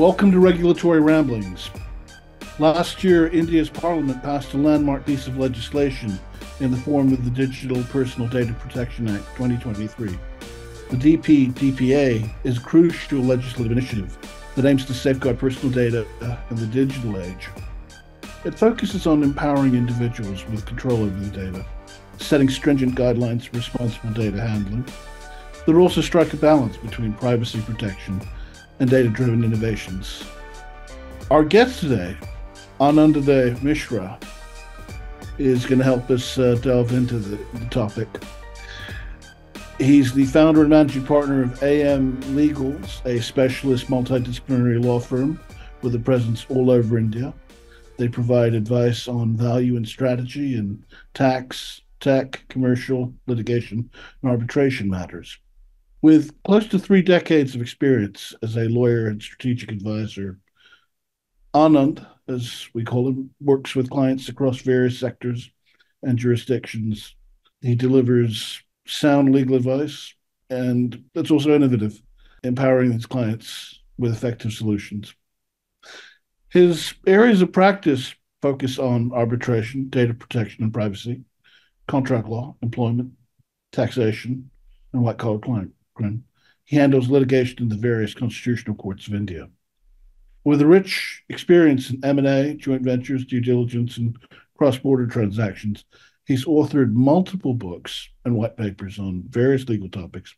Welcome to Regulatory Ramblings. Last year, India's parliament passed a landmark piece of legislation in the form of the Digital Personal Data Protection Act 2023. The DPDPA is a crucial legislative initiative that aims to safeguard personal data in the digital age. It focuses on empowering individuals with control over the data, setting stringent guidelines for responsible data handling. There also strike a balance between privacy protection and data-driven innovations. Our guest today, Anandaday Misshra, is going to help us delve into the topic. He's the founder and managing partner of AM Legals, a specialist multidisciplinary law firm with a presence all over India. They provide advice on value and strategy in tax, tech, commercial, litigation, and arbitration matters. With close to 3 decades of experience as a lawyer and strategic advisor, Anand, as we call him, works with clients across various sectors and jurisdictions. He delivers sound legal advice, and that's also innovative, empowering his clients with effective solutions. His areas of practice focus on arbitration, data protection and privacy, contract law, employment, taxation, and white-collar crime. He handles litigation in the various constitutional courts of India. With a rich experience in M&A, joint ventures, due diligence, and cross-border transactions, he's authored multiple books and white papers on various legal topics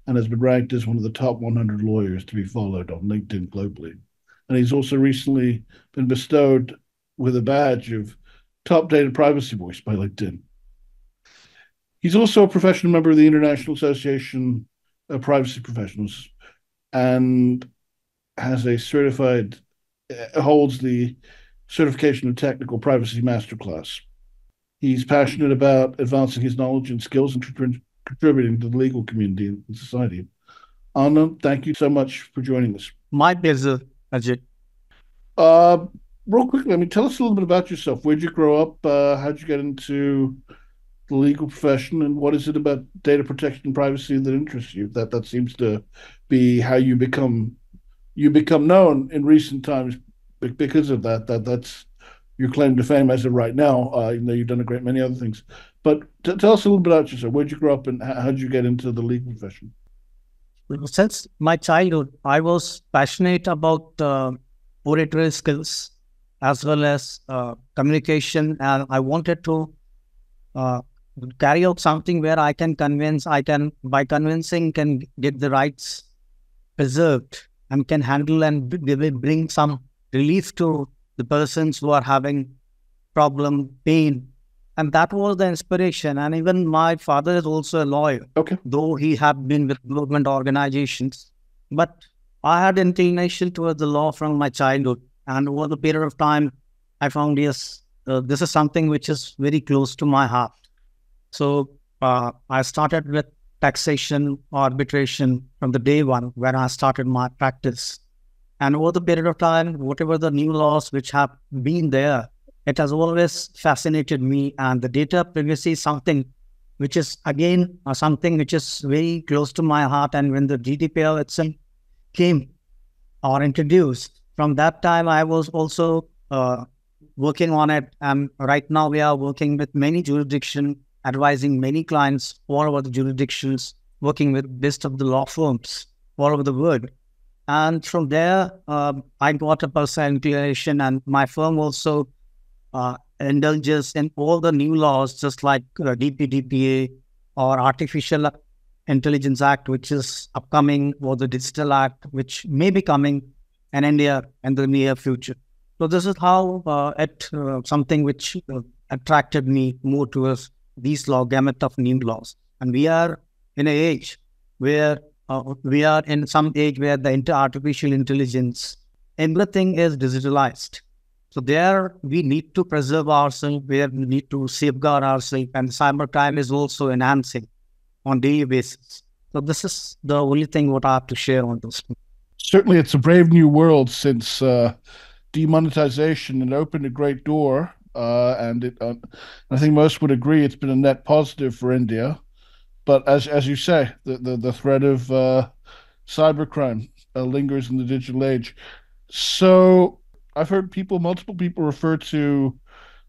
and has been ranked as one of the top 100 lawyers to be followed on LinkedIn globally. And he's also recently been bestowed with a badge of Top Data Privacy Voice by LinkedIn. He's also a professional member of the International Association of Privacy Professionals and holds the certification of technical privacy masterclass. He's passionate about advancing his knowledge and skills and contributing to the legal community and society. Anand, thank you so much for joining us. My pleasure, Ajay. Real quickly, tell us a little bit about yourself. Where'd you grow up? How'd you get into the legal profession, and what is it about data protection and privacy that interests you? That seems to be how you become known in recent times because of that. That's your claim to fame as of right now, even though you've done a great many other things. But tell us a little bit about yourself. Where'd you grow up and how did you get into the legal profession? Since my childhood, I was passionate about oratory skills as well as communication, and I wanted to carry out something where I can by convincing, can get the rights preserved and can handle and bring some relief to the persons who are having problem, pain. And that was the inspiration. And even my father is also a lawyer, though he had been with government organizations. But I had inclination towards the law from my childhood. And over the period of time, I found, yes, this is something which is very close to my heart. So I started with taxation, arbitration from the day one when I started my practice. And over the period of time, whatever the new laws which have been there, it has always fascinated me. And the data privacy is something which is, again, something which is very close to my heart. And when the GDPR itself came or introduced, from that time, I was also working on it. And right now, we are working with many jurisdictions, advising many clients all over the jurisdictions, working with best of the law firms all over the world. And from there, I got a personal inclination, and my firm also indulges in all the new laws, just like DPDPA or Artificial Intelligence Act, which is upcoming, or the Digital Act, which may be coming in India in the near future. So this is how something which attracted me more towards these gamut of new laws. And we are in an age where the artificial intelligence, everything is digitalized. So there we need to preserve ourselves, where we need to safeguard ourselves, and cybercrime is also enhancing on daily basis. So this is the only thing what I have to share on this. Certainly it's a brave new world since demonetization, and opened a great door. And I think most would agree it's been a net positive for India. But as you say, the threat of cybercrime lingers in the digital age. So I've heard multiple people refer to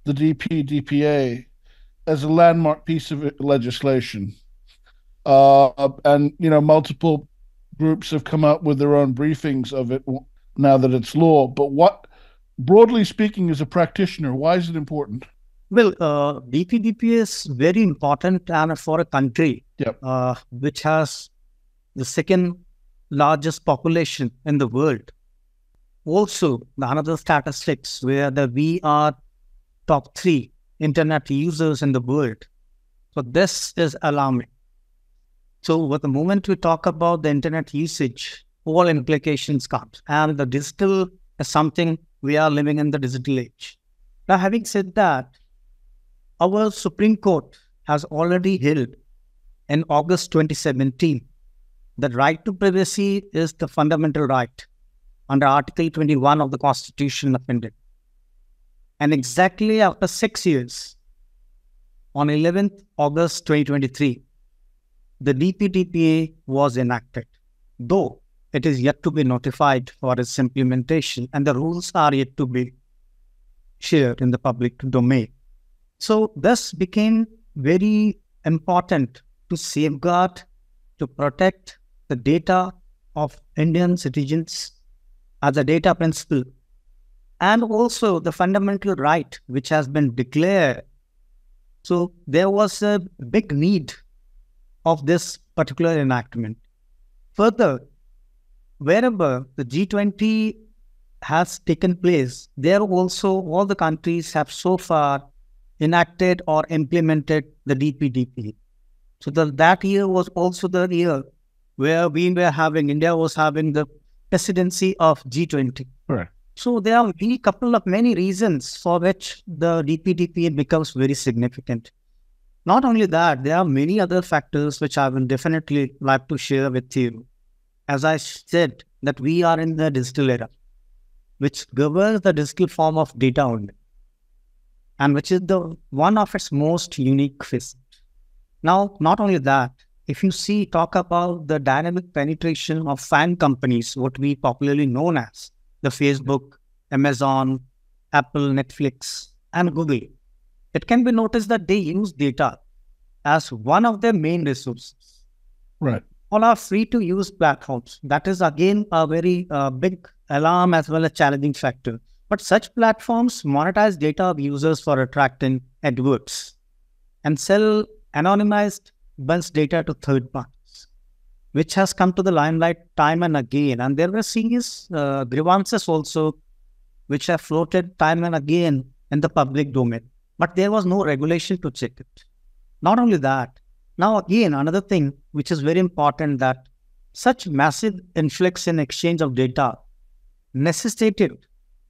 the DPDPA as a landmark piece of legislation. And, multiple groups have come out with their own briefings of it now that it's law. But broadly speaking, as a practitioner, why is it important? Well, DPDPA is very important and for a country Yep. Which has the second largest population in the world. Also, another statistics where we are top 3 internet users in the world. So this is alarming. So with the moment we talk about the internet usage, all implications come. And the digital is something we are living in the digital age. Now, having said that, our Supreme Court has already held in August 2017 that right to privacy is the fundamental right under Article 21 of the Constitution of India. And exactly after 6 years, on 11th August 2023, the DPDPA was enacted, though it is yet to be notified for its implementation and the rules are yet to be shared in the public domain. So this became very important to safeguard, to protect the data of Indian citizens as a data principle, and also the fundamental right which has been declared. So there was a big need of this particular enactment. Further, wherever the G20 has taken place, there also all the countries have so far enacted or implemented the DPDP. So that year was also the year where India was having the presidency of G20. Right. So there are many reasons for which the DPDPA becomes very significant. Not only that, there are many other factors which I will definitely like to share with you. As I said, that we are in the digital era, which governs the digital form of data only, and which is the one of its most unique facets. Now, not only that, if you talk about the dynamic penetration of FAANG companies, what we popularly known as the Facebook, Amazon, Apple, Netflix, and Google, it can be noticed that they use data as one of their main resources. Right. All are free-to-use platforms. That is, again, a very big alarm as well as challenging factor. But such platforms monetize data of users for attracting adverts and sell anonymized bunch data to third parties, which has come to the limelight time and again. And there were serious grievances also, which have floated time and again in the public domain. But there was no regulation to check it. Not only that, now again, another thing which is very important, that such massive influx in exchange of data necessitated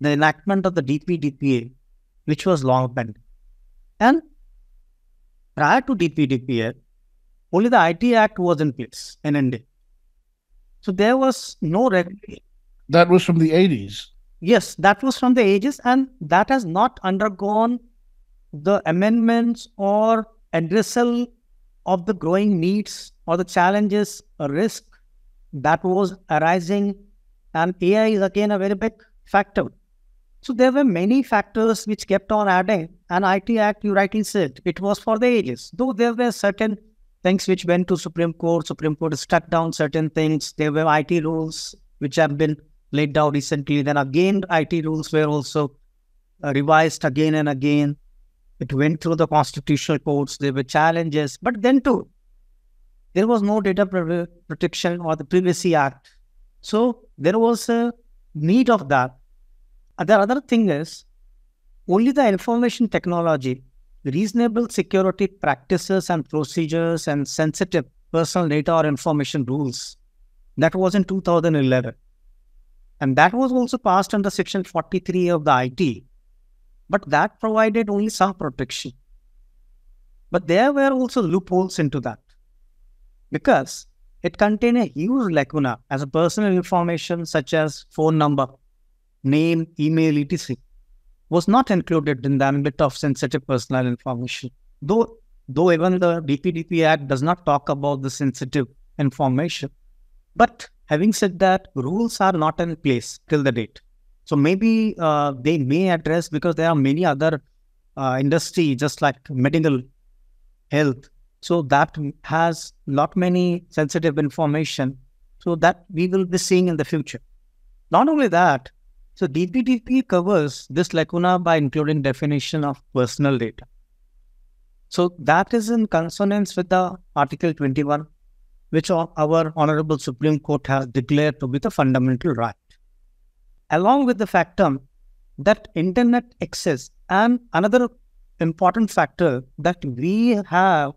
the enactment of the DPDPA, which was long pending. And prior to DPDPA, only the IT Act was in place in India. So there was no regulation. That was from the 80s. Yes, that was from the ages, and that has not undergone the amendments or addressal of the growing needs or the challenges or risk that was arising. And AI is again a very big factor. So there were many factors which kept on adding. And IT Act, you rightly said, it was for the ages. Though there were certain things which went to Supreme Court. Supreme Court struck down certain things. There were IT rules which have been laid down recently. Then again, IT rules were also revised again and again. It went through the constitutional courts. There were challenges. But then too, there was no data protection or the Privacy Act. So there was a need of that. The other thing is, only the information technology, reasonable security practices and procedures and sensitive personal data or information rules, that was in 2011. And that was also passed under Section 43 of the IT. But that provided only some protection. But there were also loopholes into that, because it contained a huge lacuna as a personal information such as phone number, name, email, etc. was not included in the ambit of sensitive personal information. Though even the DPDP Act does not talk about the sensitive information. But having said that, rules are not in place till the date. So maybe they may address, because there are many other industry, just like medical health. So that has not many sensitive information. So that we will be seeing in the future. Not only that, so DPDP covers this lacuna by including definition of personal data. So that is in consonance with the Article 21, which our Honorable Supreme Court has declared to be the fundamental right. Along with the factor that internet access, and another important factor that we have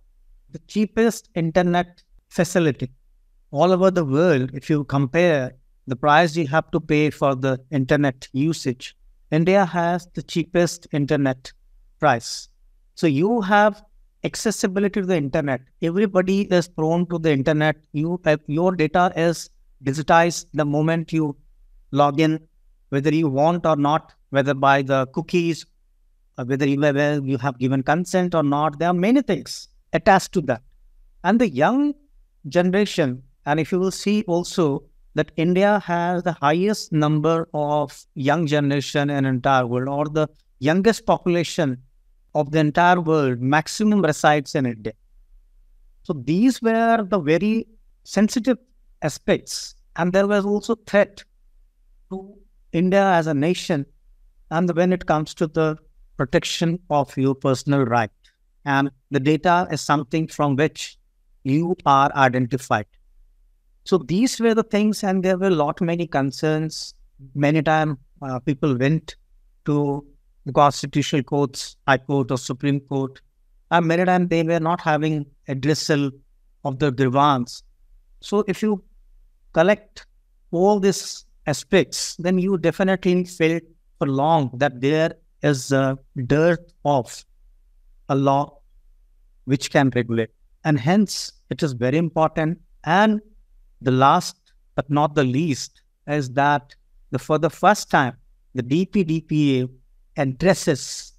the cheapest internet facility all over the world. If you compare the price you have to pay for the internet usage, India has the cheapest internet price. So you have accessibility to the internet. Everybody is prone to the internet. Your data is digitized the moment you log in, whether you want or not, whether by the cookies, or whether you have given consent or not. There are many things attached to that. And the young generation, and if you will see also that India has the highest number of young generation in entire world, or the youngest population of the entire world, maximum resides in India. So these were the very sensitive aspects. And there was also threat to India as a nation, and when it comes to the protection of your personal right. And the data is something from which you are identified. So these were the things, and there were many concerns. Many times people went to the constitutional courts, High Court or Supreme Court, and many times they were not having addressal of the grievance. So if you collect all these aspects, then you definitely felt for long that there is a dearth of a law which can regulate. And hence, it is very important. And the last but not the least is that for the first time, the DPDPA addresses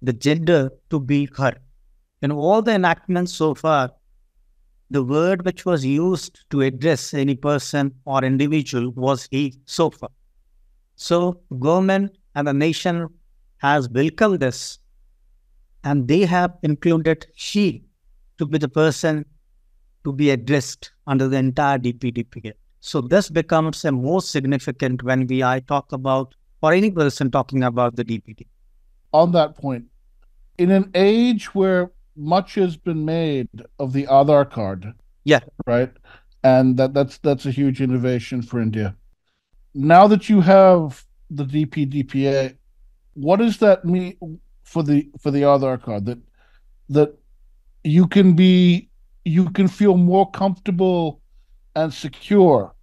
the gender to be her. In all the enactments so far, the word which was used to address any person or individual was he so far. So government and the nation has welcomed this, and they have included she to be the person to be addressed under the entire DPDPA. So this becomes a more significant when I talk about, or any person talking about the DPD. On that point, in an age where much has been made of the Aadhaar card, yeah, right, and that's a huge innovation for India. Now that you have the DPDPA, what does that mean for the Aadhaar card? That you can feel more comfortable and secure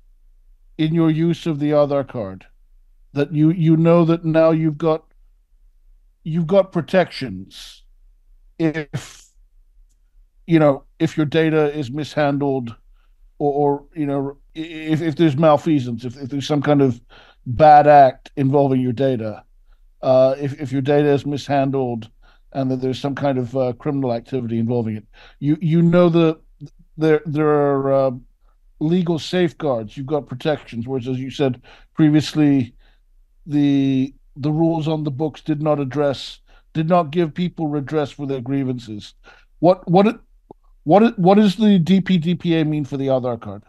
in your use of the Aadhaar card. That you know that now you've got protections if your data is mishandled, or if there's malfeasance, if there's some kind of bad act involving your data, if your data is mishandled and that there's some kind of criminal activity involving it, you know that there are legal safeguards. You've got protections, whereas, as you said previously, the rules on the books did not give people redress for their grievances. What does the DPDPA mean for the Aadhaar card?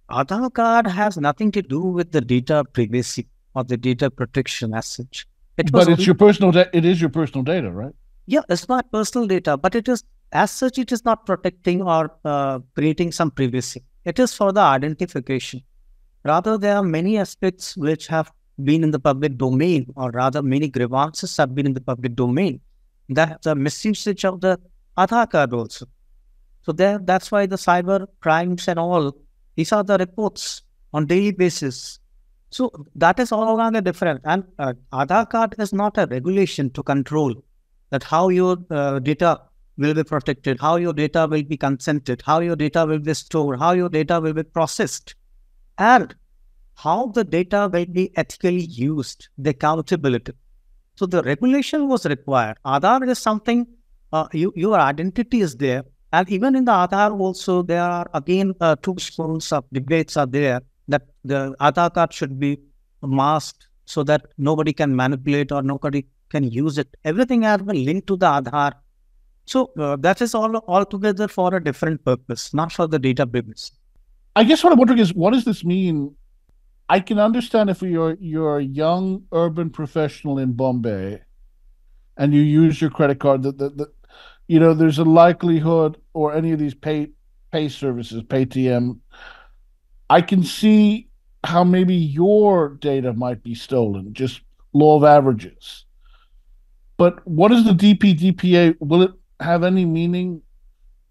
Aadhaar card has nothing to do with the data privacy or the data protection as such. But it's your personal it is your personal data, right? Yeah, it's not personal data, but it is, as such, it is not protecting or creating some privacy. It is for the identification. Rather, there are many aspects which have been in the public domain, or rather many grievances have been in the public domain. That's the misusage of the Aadhaar card also. So that's why the cyber crimes and all, these are the reports on daily basis. So that is all along different. And Aadhaar card is not a regulation to control that how your data will be protected, how your data will be consented, how your data will be stored, how your data will be processed, and how the data will be ethically used, the accountability. So the regulation was required. Aadhaar is something, your identity is there. And even in the Aadhaar also, there are again two schools of debates are there, that the Aadhaar card should be masked so that nobody can manipulate or nobody can use it. Everything has been linked to the Aadhaar. So that is all altogether for a different purpose, not for the data privacy. I guess what I'm wondering is, what does this mean? I can understand if you're a young urban professional in Bombay and you use your credit card, that there's a likelihood, or any of these pay services, Paytm, I can see how maybe your data might be stolen, just law of averages. But what is the DPDPA? Will it have any meaning?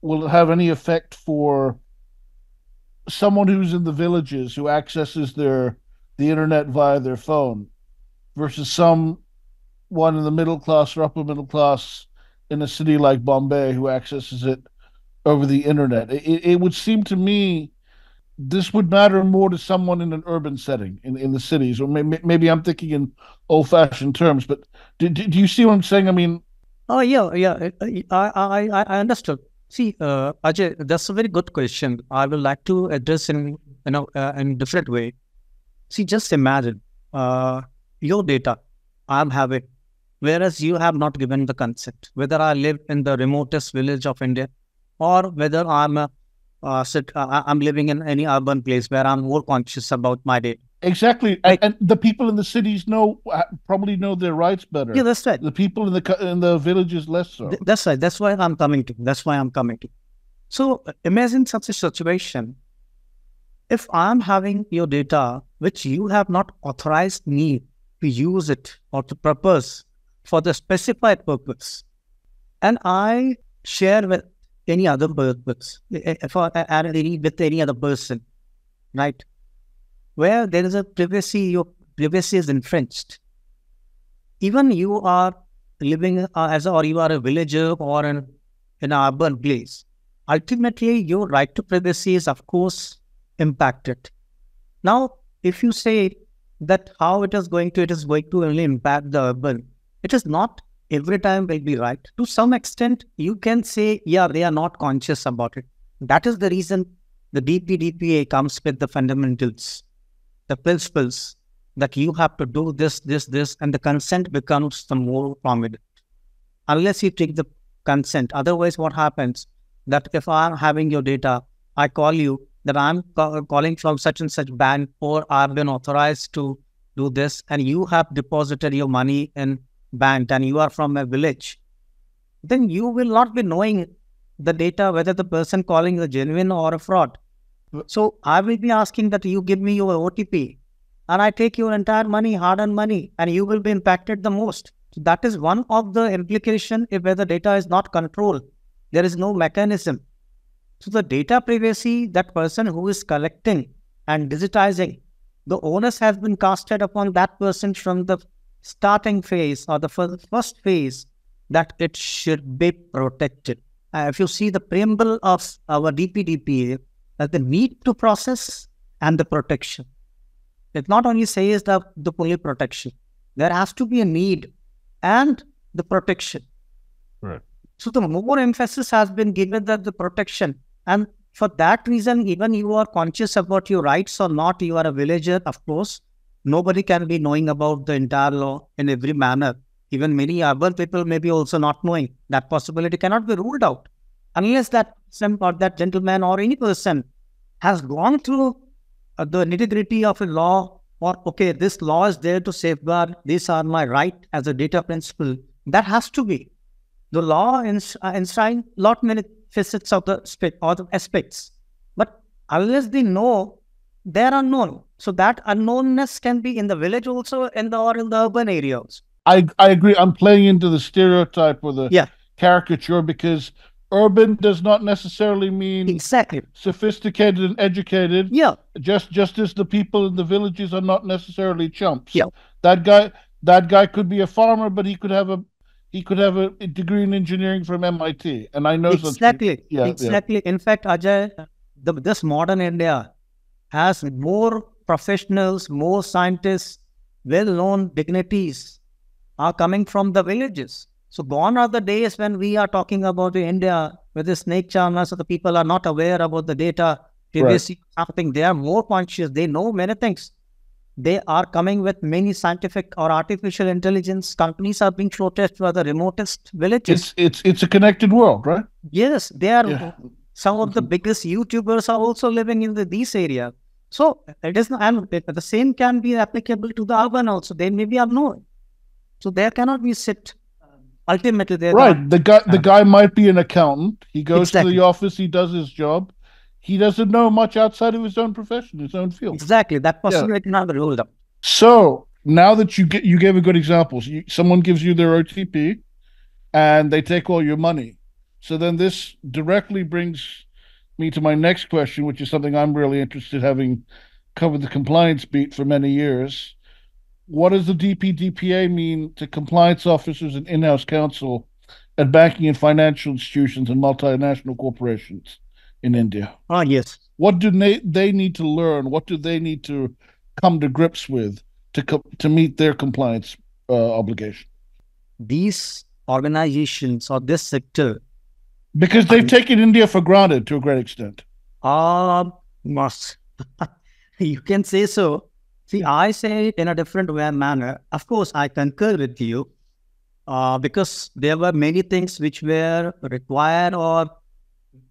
Will it have any effect for someone who's in the villages who accesses the internet via their phone versus someone in the middle class or upper middle class in a city like Bombay who accesses it over the internet? It would seem to me this would matter more to someone in an urban setting in the cities, or maybe I'm thinking in old-fashioned terms. But do you see what I'm saying? I mean, oh yeah. I understood. See, Ajay, that's a very good question. I would like to address in different way. See, just imagine your data I'm having, whereas you have not given the consent. Whether I live in the remotest village of India, or whether I'm living in any urban place where I'm more conscious about my data. Exactly, and the people in the cities probably know their rights better. Yeah, that's right. The people in the villages less so. That's right. That's why I'm coming to. So imagine such a situation. If I'm having your data, which you have not authorized me to use it or to purpose for the specified purpose, and I share with any other purpose, with any other person, right? Where there is a privacy, your privacy is infringed. Even you are living or you are a villager or in an urban place, ultimately your right to privacy is, of course, impacted. Now, if you say that how it is going to only impact the urban, it is not every time will be right. To some extent, you can say, yeah, they are not conscious about it. That is the reason the DPDPA comes with the fundamentals, the principles that you have to do this, and the consent becomes the more prominent. Unless you take the consent. Otherwise, what happens? That if I'm having your data, I call you, that I'm calling from such and such bank, or I've been authorized to do this, and you have deposited your money in bank and you are from a village, then you will not be knowing the data, whether the person calling is a genuine or a fraud. So I will be asking that you give me your OTP and I take your entire money, hard-earned money, and you will be impacted the most. So that is one of the implications where the data is not controlled. There is no mechanism. So the data privacy, that person who is collecting and digitizing, the onus has been casted upon that person from the starting phase or the first phase, that it should be protected. If you see the preamble of our DPDPA, that the need to process and the protection. It not only says the only protection, there has to be a need and the protection. Right. So the more emphasis has been given that the protection, and for that reason, even you are conscious about your rights or not, you are a villager, of course, nobody can be knowing about the entire law in every manner. Even many urban people may be also not knowing. That possibility cannot be ruled out unless that gentleman or any person has gone through the nitty-gritty of a law, or okay, this law is there to safeguard, these are my right as a data principle. That has to be. The law enshrine lot many facets of the aspects. But unless they know, they are unknown. So that unknownness can be in the village also, or in the urban areas. I agree. I'm playing into the stereotype or the caricature, because urban does not necessarily mean exactly sophisticated and educated. Yeah. Just as the people in the villages are not necessarily chumps. Yeah. That guy could be a farmer, but he could have a degree in engineering from MIT. And I know exactly. Exactly. In fact, Ajay, this modern India has more professionals, more scientists, well-known dignitaries are coming from the villages. So gone are the days when we are talking about India with the snake charmer, so the people are not aware about the data privacy. Something they are more conscious. They know many things. They are coming with many scientific or artificial intelligence. Companies are being floated to the remotest villages. It's a connected world, right? Yes, they are. Yeah. Some of the biggest YouTubers are also living in these areas. So it is not, and the same can be applicable to the urban also. They may be unknown. So there cannot be sit. Ultimately, there Right. The guy might be an accountant. He goes to exactly. the office. He does his job. He doesn't know much outside of his own profession, his own field. Exactly. That Yeah. possibility cannot be ruled out. So now that you gave a good example, so someone gives you their OTP and they take all your money. So then this directly brings me to my next question, which is something I'm really interested in, having covered the compliance beat for many years. What does the DPDPA mean to compliance officers and in-house counsel at banking and financial institutions and multinational corporations in India? Yes. What do they need to learn? What do they need to come to grips with to meet their compliance obligation? These organizations or this sector, Because they've taken India for granted to a great extent. Must. You can say so. See, I say it in a different manner. Of course, I concur with you because there were many things which were required or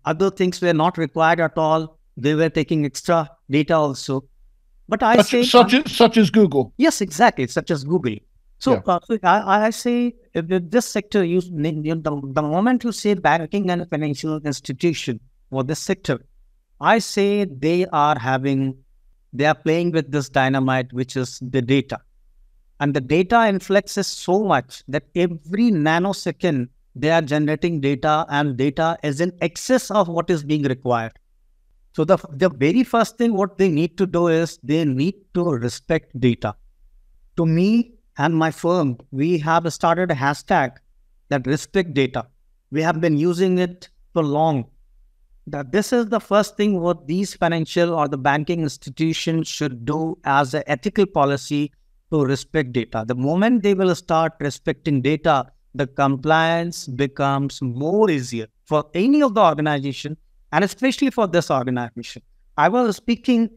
other things were not required at all. They were taking extra data also. But I say... Such as Google. Yes, exactly. Such as Google. So, I say with this sector, the moment you say banking and financial institution or this sector, I say they are playing with this dynamite, which is the data. And the data influx is so much that every nanosecond, they are generating data and data is in excess of what is being required. So the very first thing what they need to do is they need to respect data. To me and my firm, we have started a hashtag that respect data. We have been using it for long. That this is the first thing what these financial or the banking institutions should do as an ethical policy to respect data. The moment they will start respecting data, the compliance becomes more easier for any of the organization and especially for this organization. I was speaking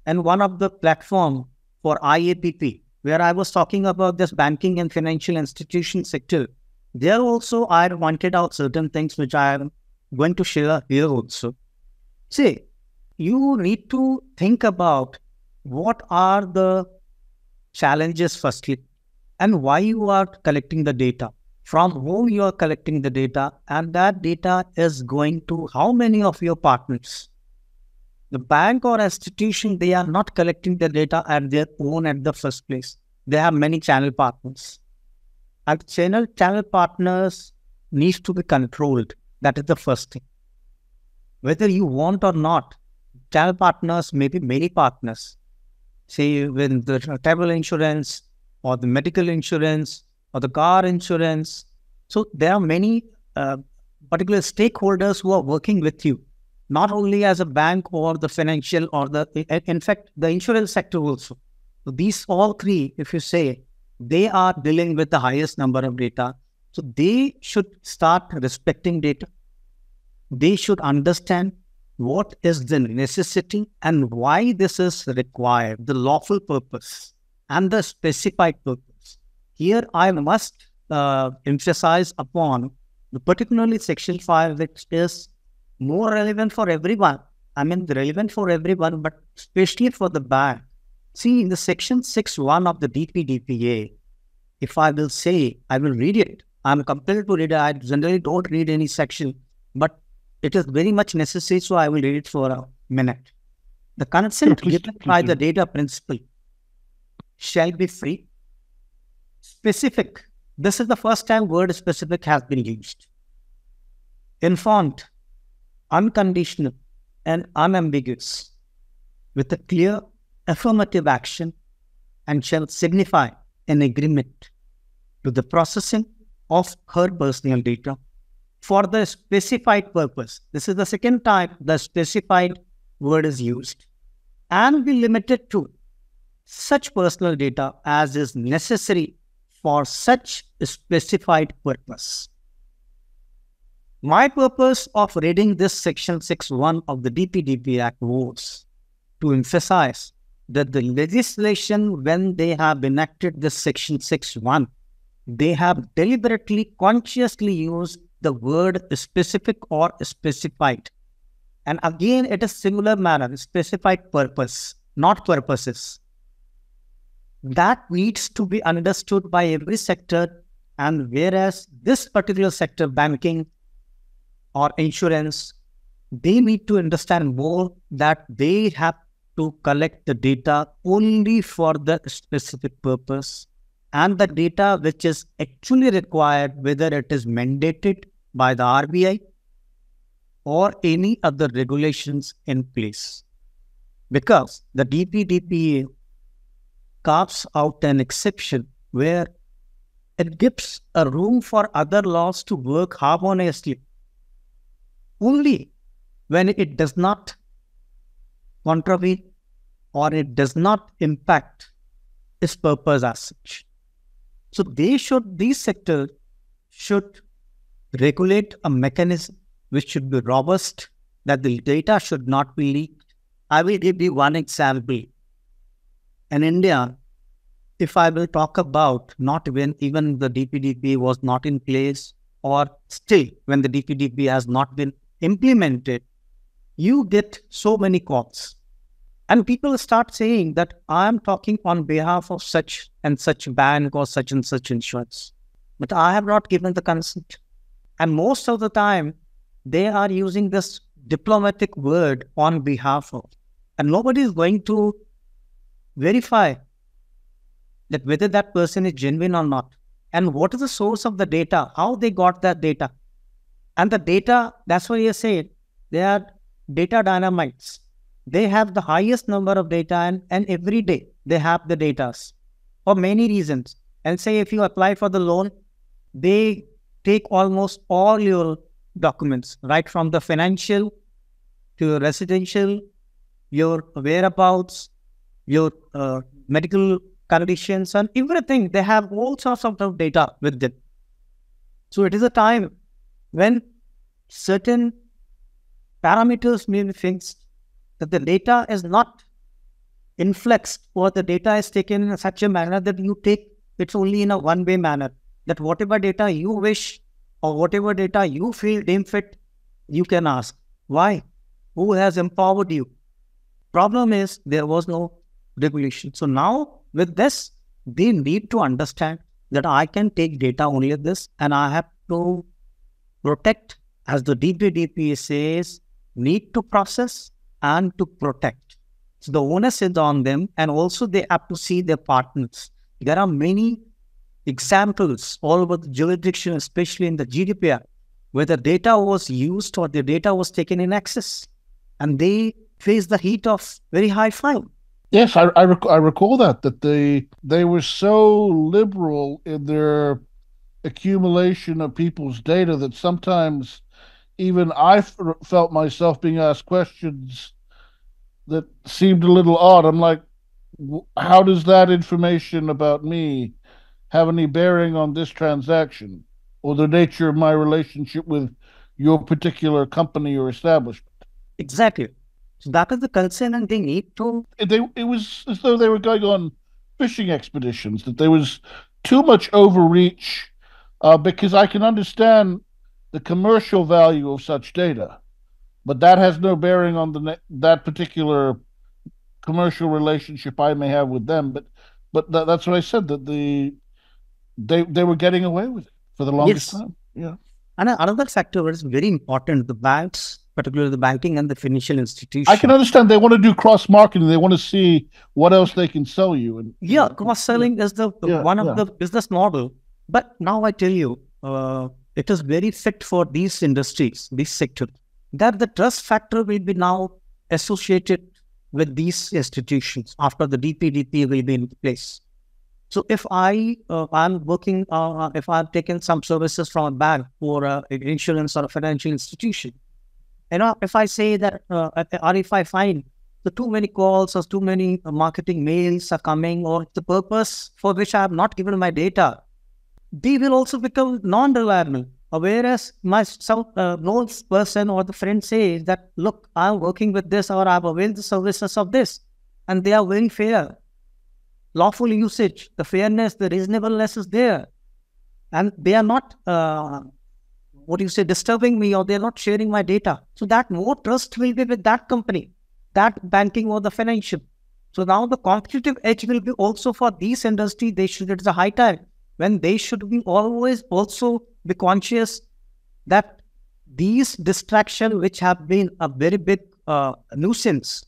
in one of the platform for IAPP, where I was talking about this banking and financial institution sector. There also I pointed out certain things which I am going to share here also. See, you need to think about what are the challenges firstly and why you are collecting the data, from whom you are collecting the data, and that data is going to how many of your partners. The bank or institution, they are not collecting the data at their own at the first place. They have many channel partners. And channel partners needs to be controlled. That is the first thing. Whether you want or not, channel partners may be many partners. Say with the travel insurance or the medical insurance or the car insurance. So there are many particular stakeholders who are working with you, not only as a bank or the financial or in fact, the insurance sector also. So these all three, if you say, they are dealing with the highest number of data. So they should start respecting data. They should understand what is the necessity and why this is required, the lawful purpose and the specified purpose. Here I must emphasize upon particularly Section 5, which is more relevant for everyone. I mean, relevant for everyone, but especially for the bank. See, in the Section 6.1 of the DPDPA, if I will say, I will read it. I'm compelled to read it. I generally don't read any section, but it is very much necessary, so I will read it for a minute. The consent given by the data principle shall be free, specific. This is the first time word specific has been used. Informed, unconditional, and unambiguous, with a clear affirmative action, and shall signify an agreement to the processing of her personal data for the specified purpose. This is the second time the specified word is used, and be limited to such personal data as is necessary for such specified purpose. My purpose of reading this Section 6.1 of the DPDPA Act was to emphasize that the legislation, when they have enacted this Section 6(1), they have deliberately, consciously used the word specific or specified. And again, it is similar manner, specified purpose, not purposes. That needs to be understood by every sector. And whereas this particular sector, banking or insurance, they need to understand more that they have to collect the data only for the specific purpose, and the data which is actually required, whether it is mandated by the RBI or any other regulations in place. Because the DPDPA carves out an exception where it gives a room for other laws to work harmoniously only when it does not contravene or it does not impact its purpose as such. So these sectors should regulate a mechanism which should be robust, that the data should not be leaked. I will give you one example. In India, if I will talk about not when even the DPDP was not in place, or still when the DPDP has not been implemented, you get so many calls. And people start saying that I am talking on behalf of such and such bank or such and such insurance, but I have not given the consent. And most of the time, they are using this diplomatic word on behalf of, and nobody is going to verify that whether that person is genuine or not, and what is the source of the data, how they got that data. And the data, that's why you say they are data dynamites. They have the highest number of data, and every day they have the data for many reasons. And say if you apply for the loan, they take almost all your documents, right from the financial to your residential, your whereabouts, your medical conditions, and everything. They have all sorts of data with them. So it is a time when certain parameters may be fixed, that the data is not influxed, or the data is taken in such a manner that you take it's only in a one-way manner, that whatever data you wish or whatever data you feel deemed fit, you can ask. Why? Who has empowered you? Problem is there was no regulation. So now with this, they need to understand that I can take data only this, and I have to protect, as the DPDPA says, need to process and to protect. So the onus is on them, and also they have to see their partners. There are many examples all over the jurisdiction, especially in the GDPR, where the data was used or the data was taken in excess, and they face the heat of very high fine. Yes, I recall that they were so liberal in their accumulation of people's data that sometimes even I felt myself being asked questions that seemed a little odd. I'm like, how does that information about me have any bearing on this transaction or the nature of my relationship with your particular company or establishment? Exactly. So that is the concern, and they need to. It was as though they were going on fishing expeditions, that there was too much overreach, because I can understand the commercial value of such data, but that has no bearing on that particular commercial relationship I may have with them. But that's what I said, that they were getting away with it for the longest time. Yeah. And another factor is very important: the banks, particularly the banking and the financial institutions. I can understand they want to do cross marketing. They want to see what else they can sell you. And cross selling is the one of the business model. But now I tell you, it is very fit for these industries, this sector, that the trust factor will be now associated with these institutions after the DPDP will be in place. So if I'm working, if I've taken some services from a bank or an insurance or a financial institution, if I say that, or if I find the too many calls or too many marketing mails are coming, or the purpose for which I have not given my data, they will also become non-reliable. Whereas some known person or the friend says that, look, I'm working with this, or I've availed the services of this. and they are very fair. Lawful usage, the fairness, the reasonableness is there. And they are not, disturbing me, or they're not sharing my data. So that more trust will be with that company, that banking or the financial. So now the competitive edge will be also for these industry. It's a high time when they should be always also be conscious that these distractions, which have been a very big nuisance,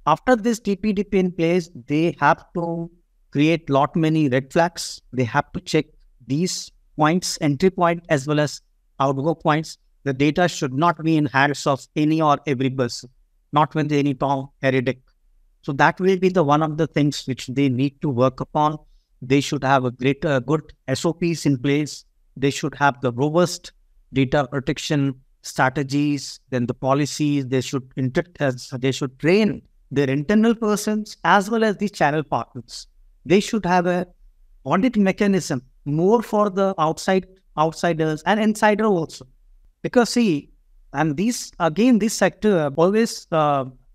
after this DPDP in place, they have to create lot many red flags. They have to check these points, entry point as well as outgo points. The data should not be in hands of any or every person, not with any Tom heretic. So that will be the one of the things which they need to work upon. They should have a good SOPs in place. They should have the robust data protection strategies, then the policies. They should train their internal persons as well as the channel partners. They should have a audit mechanism more for the outsiders and insider also. Because see, and this sector always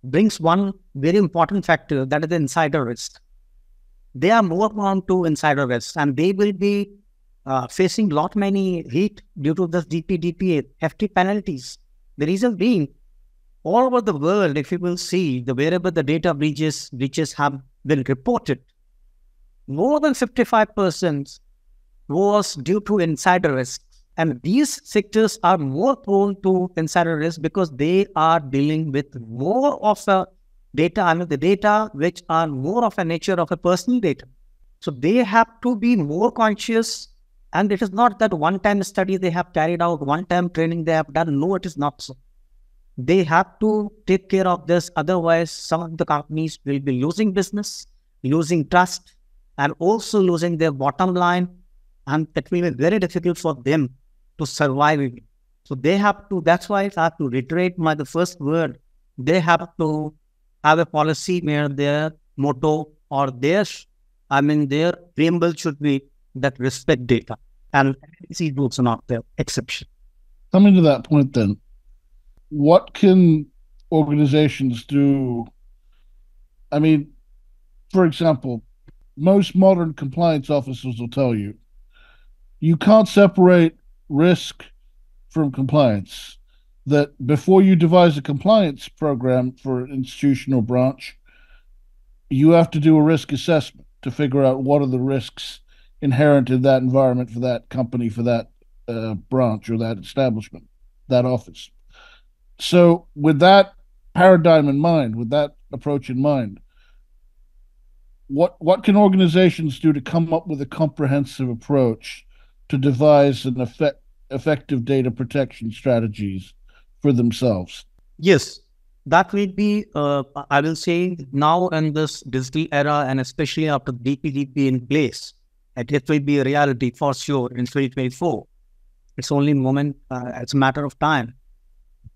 brings one very important factor, that is the insider risk. They are more prone to insider risk, and they will be facing lot many heat due to this DPDPA, hefty penalties. The reason being, all over the world, if you will see, wherever the data breaches have been reported, more than 55% was due to insider risk. And these sectors are more prone to insider risk because they are dealing with more of the data which are more of a nature of a personal data. So they have to be more conscious. And it is not that one-time study they have carried out, one-time training they have done. No, it is not so. They have to take care of this. Otherwise, some of the companies will be losing business, losing trust, and also losing their bottom line. And it will be very difficult for them to survive. So they have to, that's why I have to reiterate the first word. They have to have a policy where their motto or their preamble should be that respect data. And these rules are not the exception. Coming to that point then, what can organizations do? I mean, for example, most modern compliance officers will tell you, you can't separate risk from compliance. That before you devise a compliance program for an institution or branch, you have to do a risk assessment to figure out what are the risks inherent in that environment for that company, for that branch or that establishment, that office. So with that paradigm in mind, with that approach in mind, what can organizations do to come up with a comprehensive approach to devise an effective data protection strategies for themselves? Yes, that will be, I will say, now in this digital era, and especially after DPDP in place, it will be a reality for sure in 2024. It's only a moment, it's a matter of time.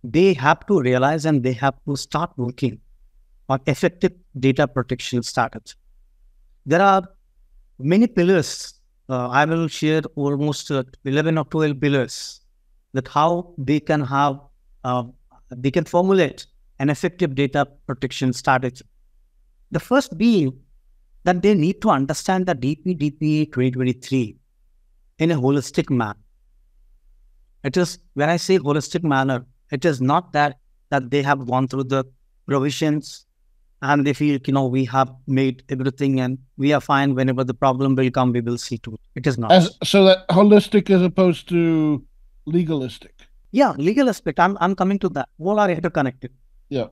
They have to realize and they have to start working on effective data protection strategy. There are many pillars. I will share almost 11 or 12 pillars that how they can have, they can formulate an effective data protection strategy. The first being that they need to understand the DPDPA 2023 in a holistic manner. It is, when I say holistic manner, it is not that they have gone through the provisions and they feel, we have made everything and we are fine. Whenever the problem will come, we will see to it. It is not. So that holistic as opposed to legalistic. Yeah, legal aspect. I'm coming to that. All are interconnected. Yeah.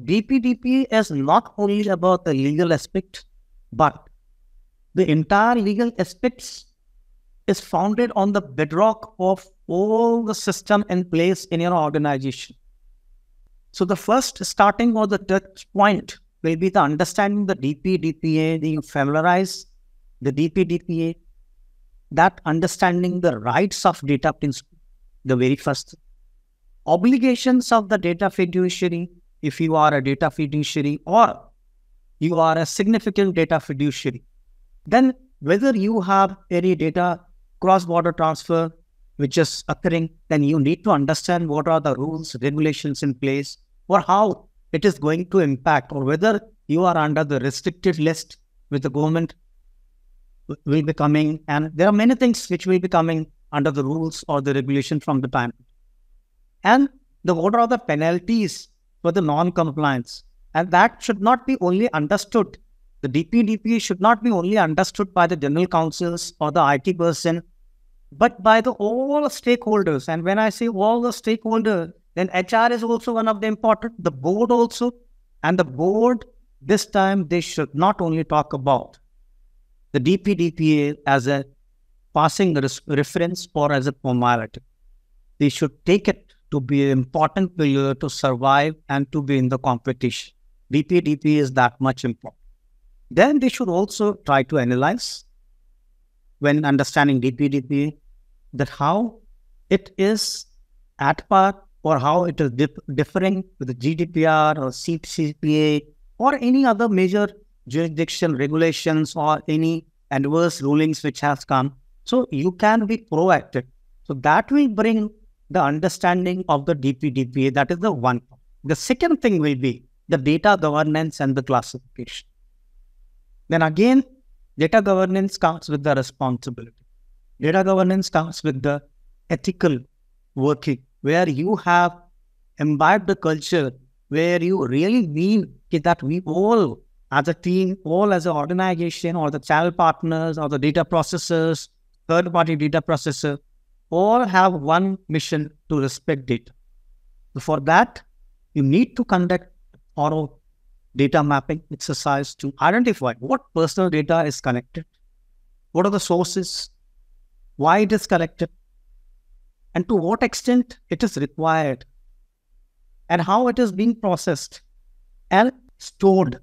DPDP is not only about the legal aspect, but the entire legal aspects is founded on the bedrock of all the system in place in your organization. So the first starting or the touch point will be the understanding the DPDPA, the familiarize the DPDPA, that understanding the rights of data principle, the very first. Obligations of the data fiduciary, if you are a data fiduciary or you are a significant data fiduciary. Then whether you have any data cross-border transfer which is occurring, then you need to understand what are the rules, regulations in place, or how it is going to impact, or whether you are under the restricted list with the government will be coming, and there are many things which will be coming under the rules or the regulation from the time. And what are the penalties for the non-compliance? And that should not be only understood. The DPDPA should not be only understood by the general counsels or the IT person, but by the all stakeholders. And when I say all the stakeholders, then HR is also one of the important, the board also. And the board, this time, they should not only talk about the DPDPA as a passing reference or as a formality. They should take it to be an important pillar to survive and to be in the competition. DPDPA is that much important. Then they should also try to analyze, when understanding DPDPA, that how it is at par or how it is differing with the GDPR or CCPA or any other major jurisdiction regulations or any adverse rulings which has come. So you can be proactive. So that will bring the understanding of the DPDPA. That is the one. The second thing will be the data governance and the classification. Then again, data governance comes with the responsibility. Data governance comes with the ethical working, where you have imbibed the culture, where you really mean that we all as a team, all as an organization, or the channel partners, or the data processors, third-party data processor, all have one mission to respect data. So for that, you need to conduct thorough data mapping exercise to identify what personal data is connected, what are the sources, why it is collected, and to what extent it is required, and how it is being processed and stored,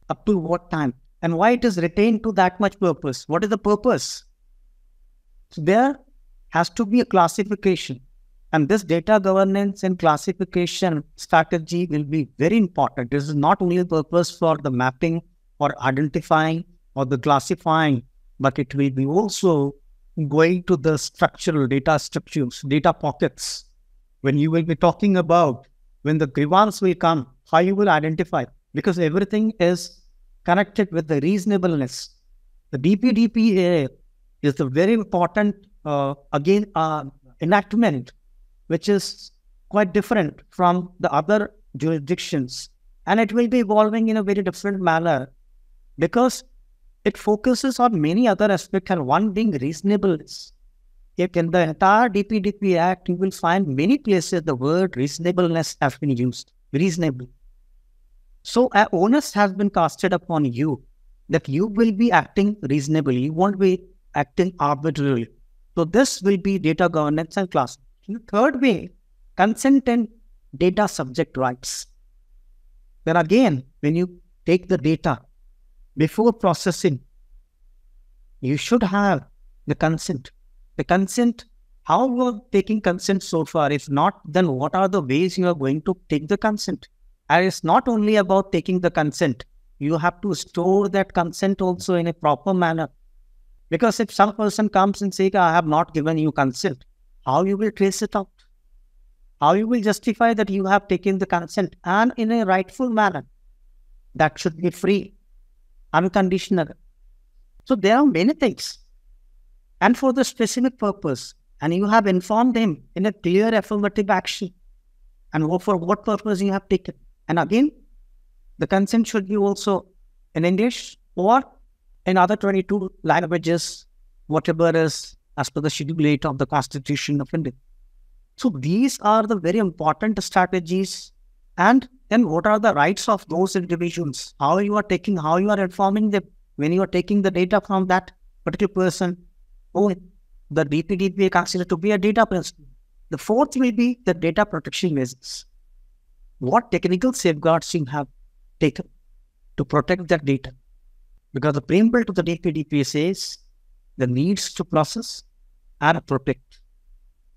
up to what time, and why it is retained to that much purpose. What is the purpose? So there has to be a classification, and this data governance and classification strategy will be very important. This is not only a purpose for the mapping or identifying or the classifying, but it will be also going to the structural data structures, data pockets. When you will be talking about when the grievance will come, how you will identify, because everything is connected with the reasonableness. The DPDPA is the very important, enactment, which is quite different from the other jurisdictions. And it will be evolving in a very different manner because it focuses on many other aspects, and one being reasonableness. Yet in the entire DPDP Act, you will find many places the word reasonableness has been used. Reasonable. So an onus has been casted upon you that you will be acting reasonably. You won't be acting arbitrarily. So this will be data governance and classification. The third way, consent and data subject rights. Then again, when you take the data, before processing, you should have the consent. The consent, how you are taking consent so far? If not, then what are the ways you are going to take the consent? And it's not only about taking the consent. You have to store that consent also in a proper manner. Because if some person comes and says, I have not given you consent, how you will trace it out? How you will justify that you have taken the consent and in a rightful manner? That should be free, unconditional. So there are many things. And for the specific purpose, and you have informed him in a clear affirmative action, and for what purpose you have taken. And again, the consent should be also in English or in other 22 languages, whatever is as per the Schedule 8 of the Constitution of India. So these are the very important strategies. And then what are the rights of those individuals? How you are taking, how you are informing them when you are taking the data from that particular person who the DPDPA considered to be a data person. The fourth will be the data protection measures. What technical safeguards you have taken to protect that data? Because the preamble to the DPDPA says the needs to process and protect.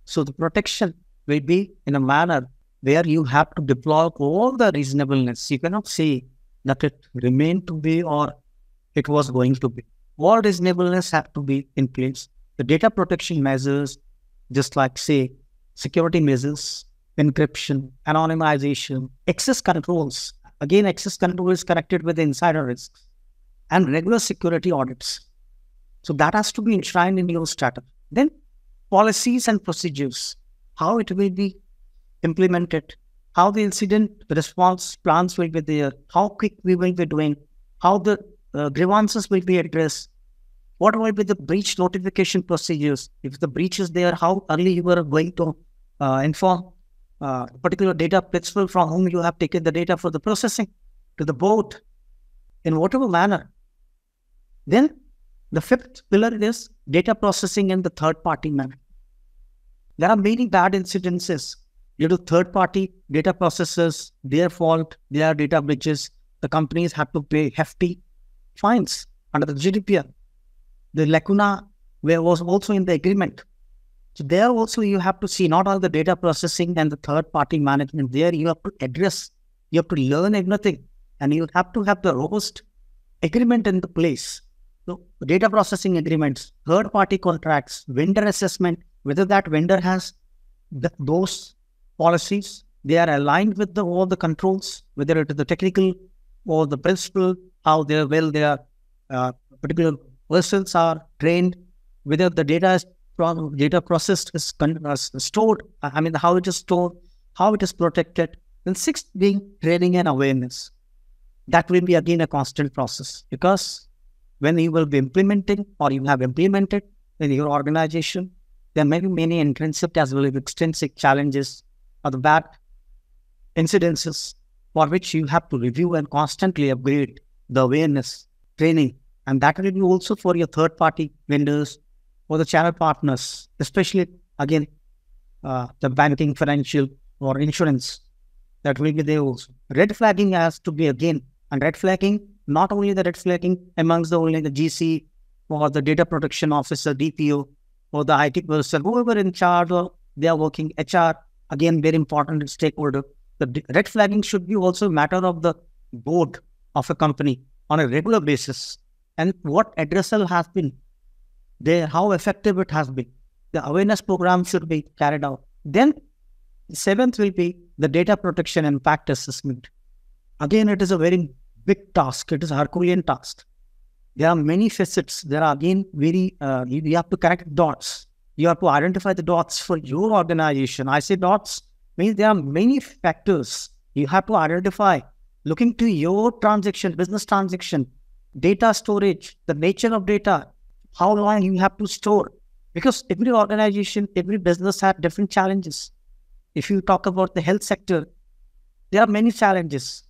So the protection will be in a manner where you have to deploy all the reasonableness. You cannot say that it remained to be or it was going to be. All reasonableness have to be in place. The data protection measures, just like say security measures, encryption, anonymization, access controls Again, access control is connected with the insider risks and regular security audits. So that has to be enshrined in your startup. Then policies and procedures, how it will be implemented, how the incident response plans will be there, how quick we will be doing, how the grievances will be addressed, what will be the breach notification procedures. If the breach is there, how early you are going to inform particular data principal from whom you have taken the data for the processing to the board in whatever manner. Then the fifth pillar is data processing in the third-party manner. There are many bad incidences due to third-party data processors, their fault, their data breaches. The companies have to pay hefty fines under the GDPR. The lacuna was also in the agreement. So there also you have to see not all the data processing and the third-party management. There you have to address, you have to learn everything, and you have to have the robust agreement in the place. So data processing agreements, third-party contracts, vendor assessment, whether that vendor has those policies, they are aligned with all the controls, whether it is the technical or the principal, how their particular persons are trained, whether the data processed is stored, how it is stored, how it is protected. Then sixth being training and awareness. That will be again a constant process, because when you will be implementing or you have implemented in your organization, there may be many intrinsic as well as extrinsic challenges or the bad incidences for which you have to review and constantly upgrade the awareness, training. And that will be also for your third-party vendors or the channel partners, especially, again, the banking, financial, or insurance. That will be there also. Red flagging has to be again, and red flagging, not only the red flagging amongst only the GC or the data protection officer, DPO, or the IT person, whoever in charge or they are working, HR, again, very important stakeholder. The red flagging should be also a matter of the board of a company on a regular basis. And what addressal has been there, how effective it has been. The awareness program should be carried out. Then the seventh will be the data protection impact assessment. Again, it is a very big task. It is a Herculean task. There are many facets. There are again you have to connect dots. You have to identify the dots for your organization. I say dots means there are many factors you have to identify looking to your transaction, business transaction, data storage, the nature of data, how long you have to store. Because every organization, every business has different challenges. If you talk about the health sector, there are many challenges.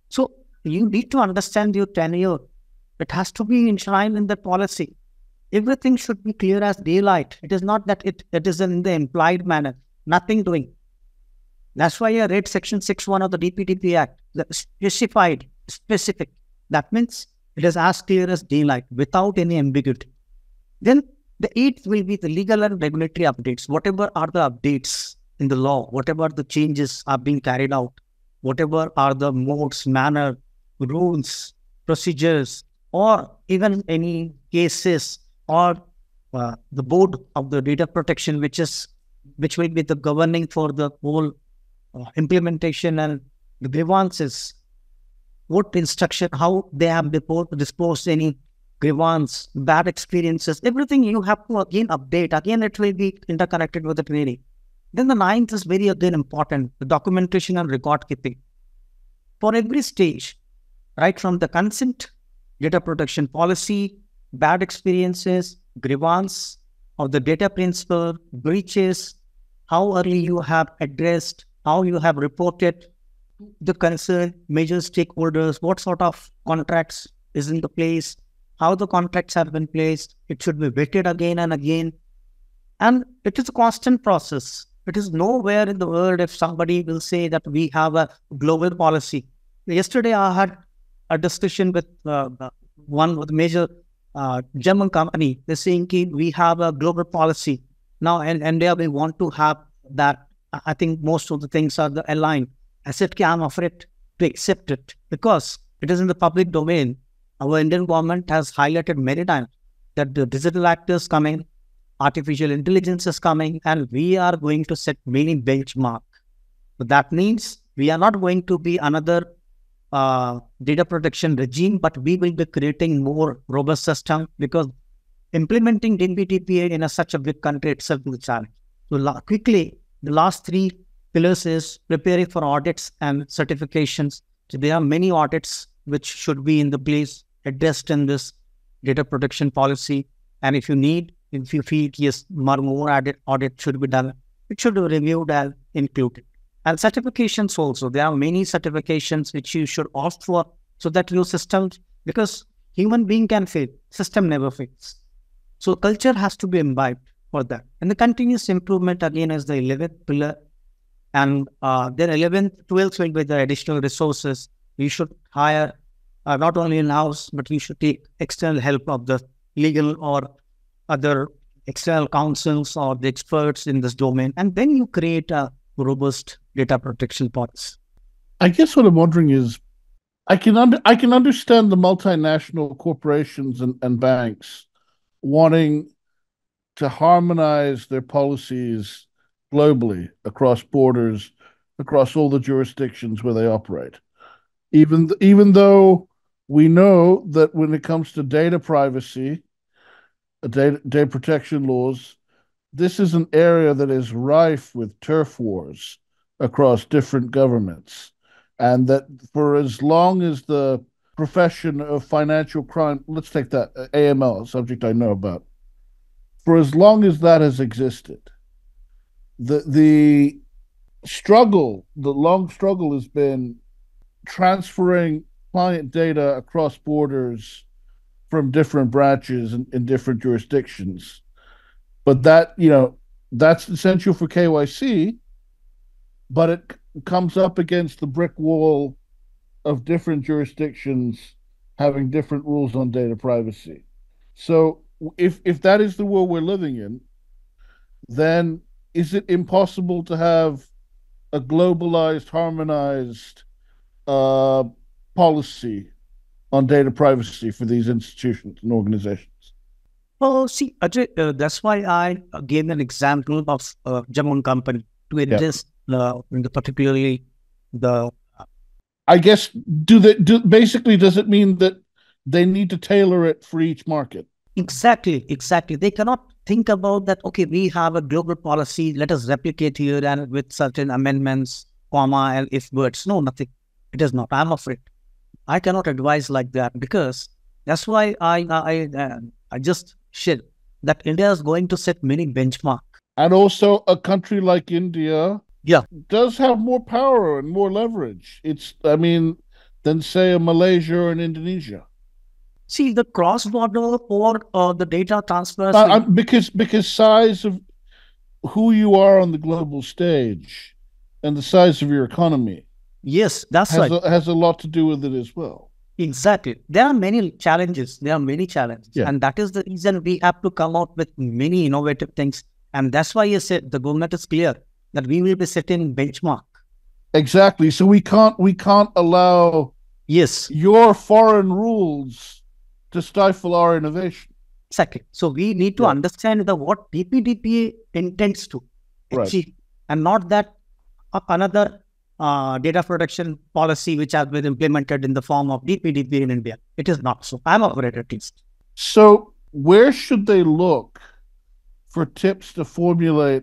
So you need to understand your tenure. It has to be enshrined in the policy. Everything should be clear as daylight. It is not that it is in the implied manner. Nothing doing. That's why I read Section 6.1 of the DPDPA Act, the specific. That means it is as clear as daylight without any ambiguity. Then the eighth will be the legal and regulatory updates. Whatever are the updates in the law, whatever the changes are being carried out, whatever are the modes, manner, rules, procedures, or even any cases or the board of the data protection, which will be the governing for the whole implementation and the grievances, what instruction, how they have disposed any grievance, bad experiences, everything you have to again update. Again, it will be interconnected with the training. Then the ninth is very again important, the documentation and record keeping. For every stage, right from the consent, data protection policy, bad experiences, grievance of the data principal, breaches, how early you have addressed, how you have reported the concerned major stakeholders, what sort of contracts is in the place, how the contracts have been placed. It should be vetted again and again. And it is a constant process. It is nowhere in the world if somebody will say that we have a global policy. Yesterday, I had a discussion with one of the major German company. They're saying we have a global policy. Now, in India, we want to have that. I think most of the things are aligned. I said, I'm afraid to accept it because it is in the public domain. Our Indian government has highlighted many times that the digital act is coming, artificial intelligence is coming, and we are going to set many benchmarks. But that means we are not going to be another data protection regime, but we will be creating more robust system because implementing DPDPA in such a big country itself is a challenge. So quickly, the last three pillars is preparing for audits and certifications. So there are many audits which should be in the place addressed in this data protection policy. And if you feel yes, more audit should be done, it should be reviewed and included. And certifications also, there are many certifications which you should opt for so that your system, because human being can fail, system never fails. So culture has to be imbibed for that. And the continuous improvement again is the 11th pillar. And then 11th, 12th will be the additional resources. We should hire not only in-house, but we should take external help of the legal or other external counsels or the experts in this domain. And then you create a robust data protection policy. I guess what I'm wondering is, I can understand the multinational corporations and banks wanting to harmonize their policies globally across borders, across all the jurisdictions where they operate. Even though we know that when it comes to data privacy, data protection laws, this is an area that is rife with turf wars across different governments. And that for as long as the profession of financial crime, let's take that, AML, a subject I know about, for as long as that has existed, the long struggle has been transferring client data across borders from different branches in different jurisdictions. But that's essential for KYC, but it comes up against the brick wall of different jurisdictions having different rules on data privacy. So if that is the world we're living in, then is it impossible to have a globalized, harmonized policy on data privacy for these institutions and organizations? Well, see, Ajay, that's why I gave an example of German company to address particularly the. I guess basically does it mean that they need to tailor it for each market? Exactly. They cannot think about that. Okay, we have a global policy. Let us replicate here and with certain amendments, comma and if words. No, nothing. It is not. I'm afraid I cannot advise like that because that's why I just shared that India is going to set many benchmark. And also a country like India does have more power and more leverage. Than say a Malaysia or an Indonesia. See, the cross-border or the data transfer. Because size of who you are on the global stage and the size of your economy. Yes, that's right. Has a lot to do with it as well. Exactly. There are many challenges. Yeah. And that is the reason we have to come out with many innovative things. And that's why you said the government is clear that we will be setting benchmark. Exactly. So we can't allow your foreign rules to stifle our innovation. Exactly. So we need to understand what DPDPA intends to achieve, and not that another data protection policy which has been implemented in the form of DPDPA in India. It is not so. I'm afraid at least. So where should they look for tips to formulate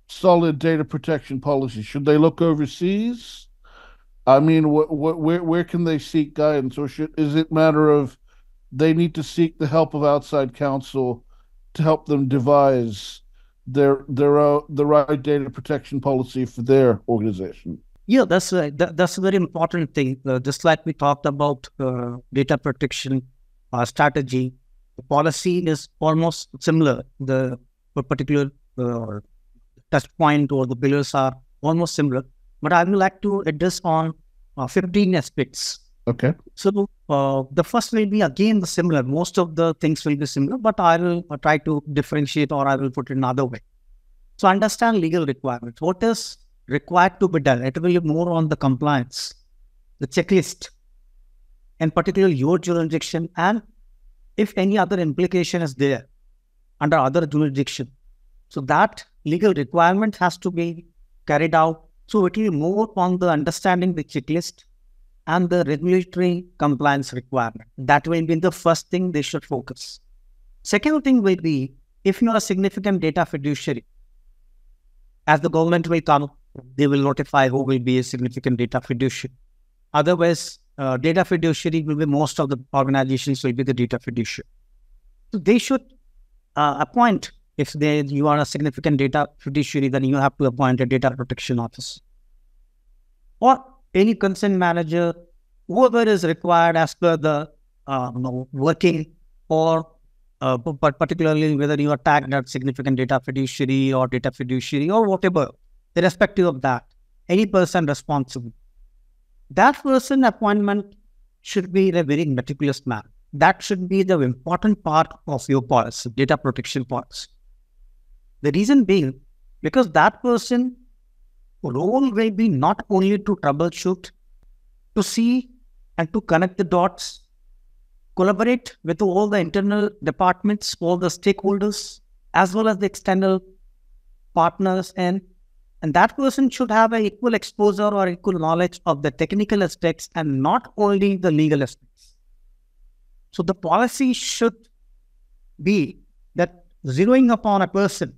solid data protection policies? Should they look overseas? I mean, where can they seek guidance, or is it a matter of they need to seek the help of outside counsel to help them devise the right data protection policy for their organization? Yeah, that's right. That's a very important thing. Just like we talked about data protection strategy, the policy is almost similar. The particular touch point or the pillars are almost similar, but I would like to address on 15 aspects. Okay. So the first will be again the similar. Most of the things will be similar, but I will try to differentiate, or I will put it another way. So understand legal requirements. What is required to be done? It will be more on the compliance, the checklist, and particularly your jurisdiction, and if any other implication is there under other jurisdiction. So that legal requirement has to be carried out. So it will be more on the understanding the checklist, and the regulatory compliance requirement. That will be the first thing they should focus. Second thing will be, if you are a significant data fiduciary, as the government will come, they will notify who will be a significant data fiduciary. Otherwise, data fiduciary will be, most of the organizations will be the data fiduciary. So they should appoint, if you are a significant data fiduciary, then you have to appoint a data protection officer or any consent manager, whoever is required as per the working, or but particularly whether you are tagged as significant data fiduciary or whatever, irrespective of that, any person responsible. That person appointment should be in a very meticulous manner. That should be the important part of your policy, data protection policy. The reason being, because that person role will be not only to troubleshoot, to see and to connect the dots, collaborate with all the internal departments, all the stakeholders, as well as the external partners, and that person should have an equal exposure or equal knowledge of the technical aspects and not only the legal aspects. So the policy should be that zeroing upon a person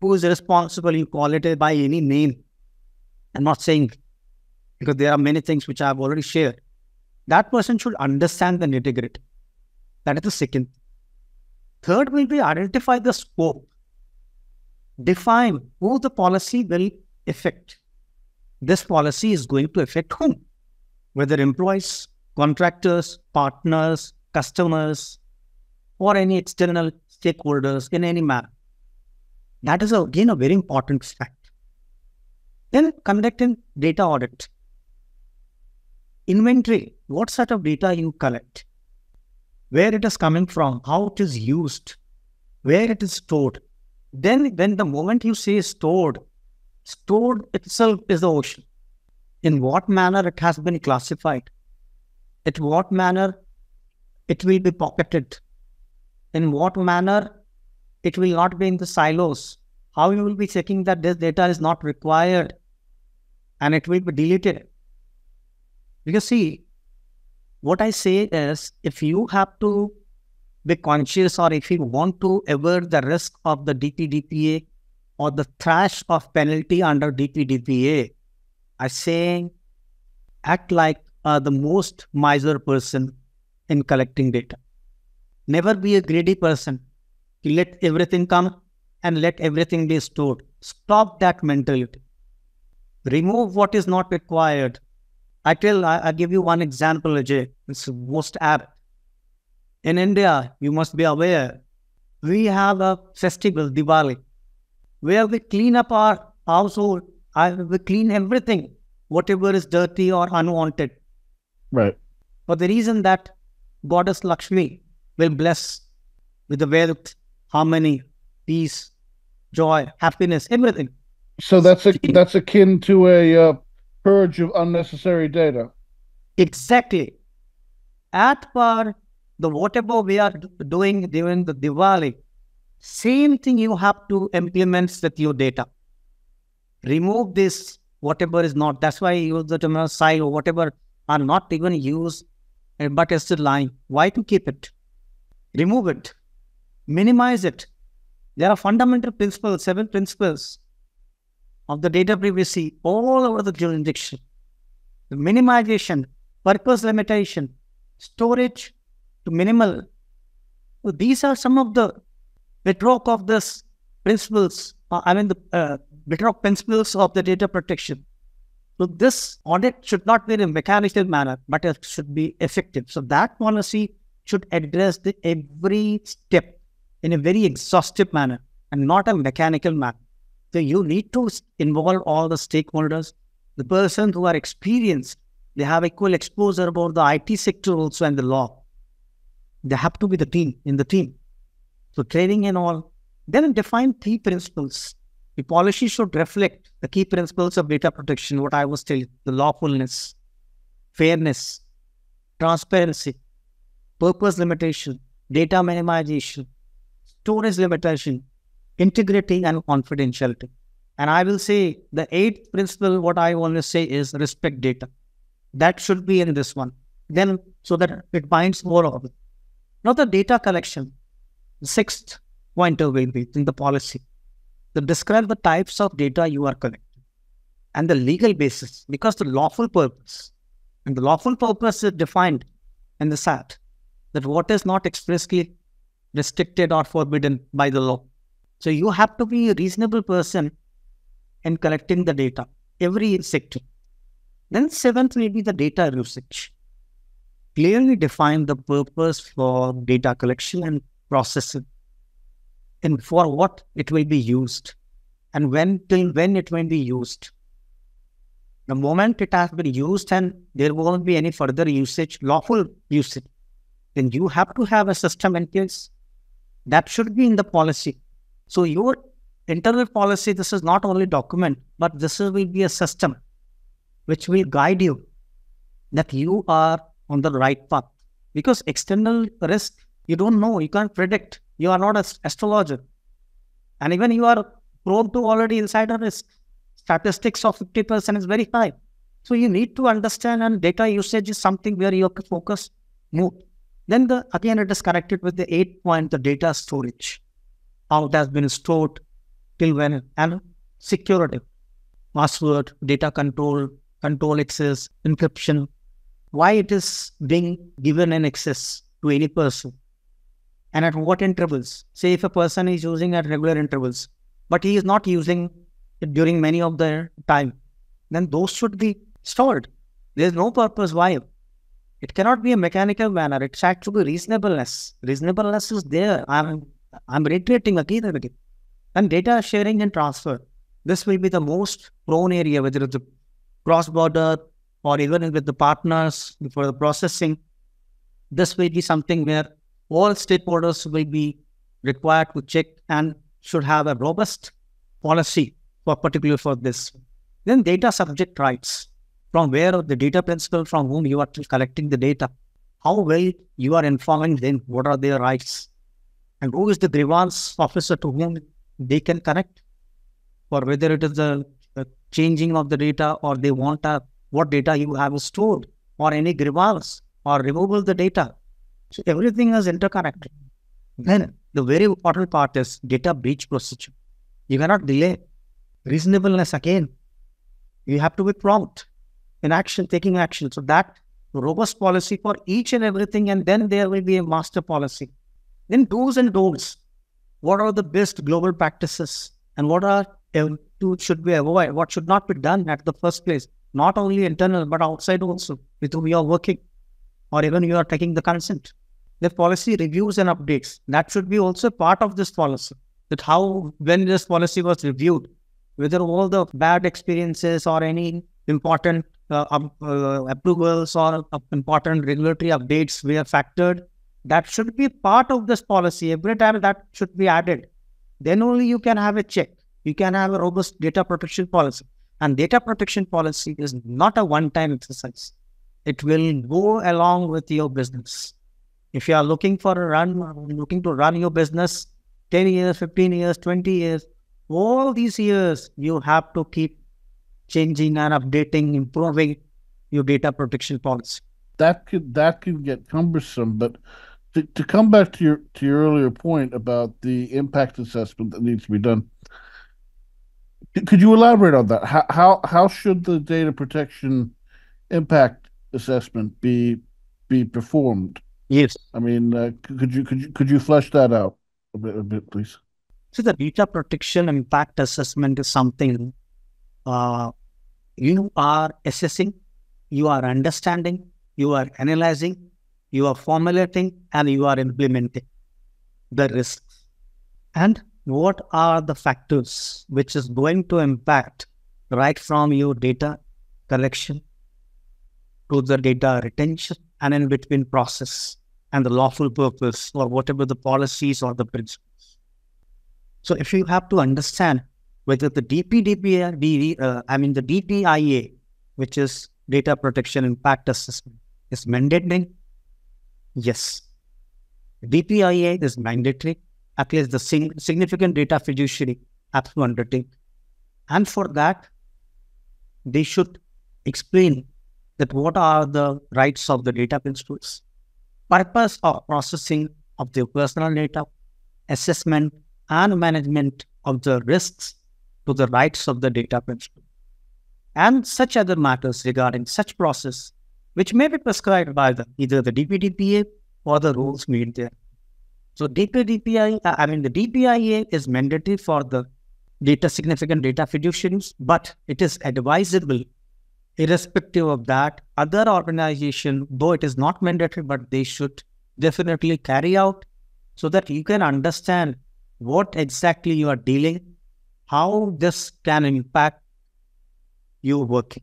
who is responsible, you call it by any name. I'm not saying, because there are many things which I have already shared. That person should understand the nitty-gritty. That is the second. Third will be identify the scope. Define who the policy will affect. This policy is going to affect whom? Whether employees, contractors, partners, customers, or any external stakeholders in any manner. That is again a very important fact. Then conducting data audit. Inventory, what sort of data you collect, where it is coming from, how it is used, where it is stored. Then when the moment you say stored itself is the ocean. In what manner it has been classified, at what manner it will be pocketed, in what manner it will not be in the silos, how you will be checking that this data is not required and it will be deleted. Because see, what I say is, if you have to be conscious, or if you want to avoid the risk of the DPDPA or the thrash of penalty under DPDPA, I say act like the most miser person in collecting data. Never be a greedy person. Let everything come and let everything be stored. Stop that mentality. Remove what is not required. I'll give you one example, Ajay. It's most apt. In India, you must be aware, we have a festival, Diwali, where we clean up our household. We clean everything, whatever is dirty or unwanted. Right. For the reason that Goddess Lakshmi will bless with the wealth, harmony, peace, joy, happiness, everything. So that's akin to a purge of unnecessary data. Exactly. At par, the whatever we are doing during the Diwali, same thing you have to implement with your data. Remove this, whatever is not. That's why I use the term silo, whatever are not even used, but is still lying. Why to keep it? Remove it. Minimize it. There are fundamental principles, 7 principles of the data privacy all over the jurisdiction. The minimization, purpose limitation, storage to minimal. So these are some of the bedrock of this principles, the bedrock principles of the data protection. So this audit should not be in a mechanical manner, but it should be effective. So that policy should address every step in a very exhaustive manner and not a mechanical manner. So you need to involve all the stakeholders, the persons who are experienced. They have equal exposure about the IT sector also and the law. They have to be in the team. So training and all. Then define key principles. The policy should reflect the key principles of data protection, what I was telling, the lawfulness, fairness, transparency, purpose limitation, data minimization, storage limitation, integrity and confidentiality. And I will say the 8th principle, what I want to say is respect data. That should be in this one. Then, so that it binds more of it. Now the data collection, the sixth pointer will be in the policy to describe the types of data you are collecting and the legal basis, because the lawful purpose, and the lawful purpose is defined in the SAT, that what is not expressly restricted or forbidden by the law. So you have to be a reasonable person in collecting the data, every sector. Then seventh will be the data usage. Clearly define the purpose for data collection and processing, and for what it will be used, and till when it will be used. The moment it has been used and there won't be any further usage, lawful usage, then you have to have a system in place. That should be in the policy. So your internal policy, this is not only document, but this will be a system which will guide you that you are on the right path. Because external risk, you don't know, you can't predict. You are not an astrologer. And even you are prone to already insider risk. Statistics of 50% is very high. So you need to understand, and data usage is something where you have to focus more. Then again, it is connected with the 8th point, the data storage. How it has been stored, till when, and security. Password, data control access, encryption. Why it is being given in access to any person, and at what intervals. Say if a person is using at regular intervals, but he is not using it during many of the time, then those should be stored. There is no purpose why. It cannot be a mechanical manner. It's actually reasonableness. Reasonableness is there. I'm reiterating again and again. And data sharing and transfer. This will be the most prone area, whether it's a cross-border or even with the partners for the processing. This will be something where all stakeholders will be required to check and should have a robust policy particular for this. Then data subject rights. From where the data principal from whom you are collecting the data, how well you are informing them, what are their rights, and who is the grievance officer to whom they can connect, or whether it is the changing of the data, or they want what data you have stored, or any grievance, or removal the data. So everything is interconnected. Then the very important part is data breach procedure. You cannot delay. Reasonableness again. You have to be prompt in action, taking action. So that robust policy for each and everything, and then there will be a master policy. Then do's and don'ts. What are the best global practices, and what are should be avoided? What should not be done at the first place? Not only internal, but outside also, with whom you are working, or even you are taking the consent. The policy reviews and updates. That should be also part of this policy. That how, when this policy was reviewed, whether all the bad experiences or any important approvals or important regulatory updates were factored, that should be part of this policy. Every time that should be added. Then only you can have a check. You can have a robust data protection policy. And data protection policy is not a one-time exercise. It will go along with your business. If you are looking to run your business 10 years, 15 years, 20 years, all these years, you have to keep changing and updating, improving your data protection policy. That could get cumbersome, but to come back to your earlier point about the impact assessment that needs to be done, could you elaborate on that? How should the data protection impact assessment be performed? Yes. I mean, could you flesh that out a bit, please? So the data protection impact assessment is something you are assessing, you are understanding, you are analyzing, you are formulating, and you are implementing the risks. And what are the factors which is going to impact right from your data collection to the data retention and in between process and the lawful purpose, or whatever the policies or the principles. So if you have to understand whether the DPDPA, the DPIA, which is data protection impact assessment, is mandating, yes. DPIA is mandatory. At least the significant data fiduciary have to undertake. And for that, they should explain that what are the rights of the data principals, purpose of processing of the personal data, assessment and management of the risks to the rights of the data principal, and such other matters regarding such process, which may be prescribed by either the DPDPA or the rules made there. So the DPIA is mandatory for the significant data fiduciaries, but it is advisable irrespective of that. Other organization, though it is not mandatory, but they should definitely carry out so that you can understand what exactly you are dealing, how this can impact your working.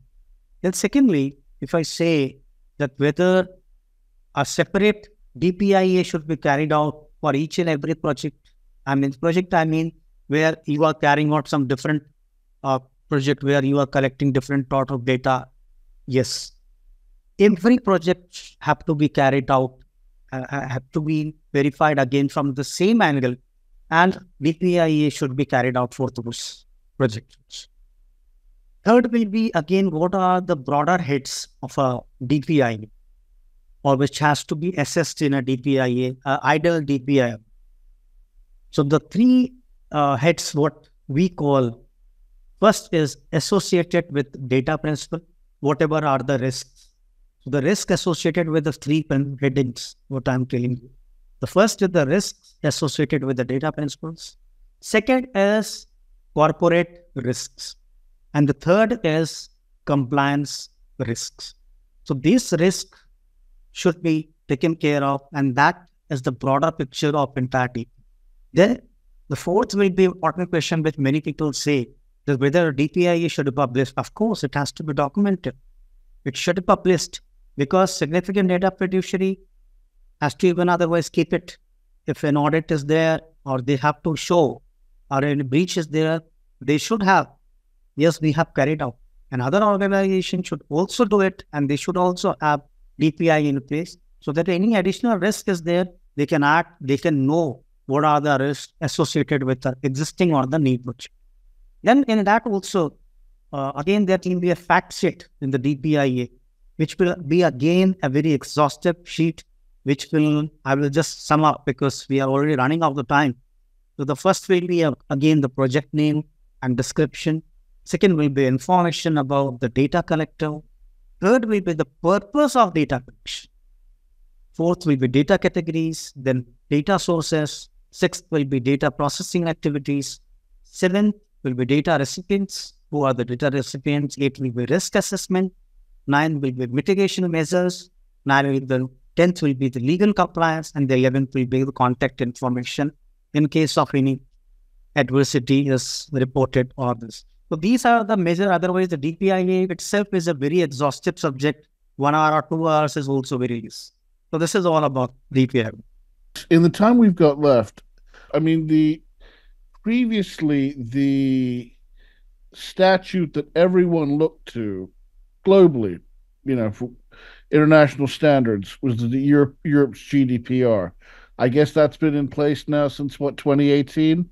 Then secondly, if I say that whether a separate DPIA should be carried out for each and every project, I mean where you are carrying out some different project where you are collecting different sort of data. Yes, every project have to be carried out, have to be verified again from the same angle, and DPIA should be carried out for those projects. Third will be, again, what are the broader heads of a DPIA, or which has to be assessed in a DPIA, ideal DPIA. So the three heads, what we call, first is associated with data principle, whatever are the risks. So the risk associated with the three headings, what I'm telling you. The first is the risks associated with the data principles. Second is corporate risks. And the third is compliance risks. So these risks should be taken care of, and that is the broader picture of entirety. Then the fourth will be an important question which many people say, that whether DPIA should be published. Of course, it has to be documented. It should be published because significant data fiduciary has to even otherwise keep it. If an audit is there or they have to show or any breach is there, they should have, yes, we have carried out. And other organizations should also do it, and they should also have DPI in place so that any additional risk is there, they can act, they can know what are the risks associated with the existing or the new project. Then in that also, again, there can be a fact sheet in the DPIA, which will be again a very exhaustive sheet, which I will just sum up because we are already running out of time. So the first will be again the project name and description. Second will be information about the data collector. Third will be the purpose of data collection. Fourth will be data categories, then data sources. Sixth will be data processing activities. Seventh will be data recipients. Who are the data recipients? Eight will be risk assessment. Nine will be mitigation measures. 10th will be the legal compliance, and the 11th will be the contact information in case of any adversity is reported or this. So these are the measures. Otherwise, the DPIA itself is a very exhaustive subject. 1 hour or 2 hours is also very easy. So this is all about DPIA. In the time we've got left, previously the statute that everyone looked to globally, for international standards, was the Europe's GDPR. I guess that's been in place now since 2018.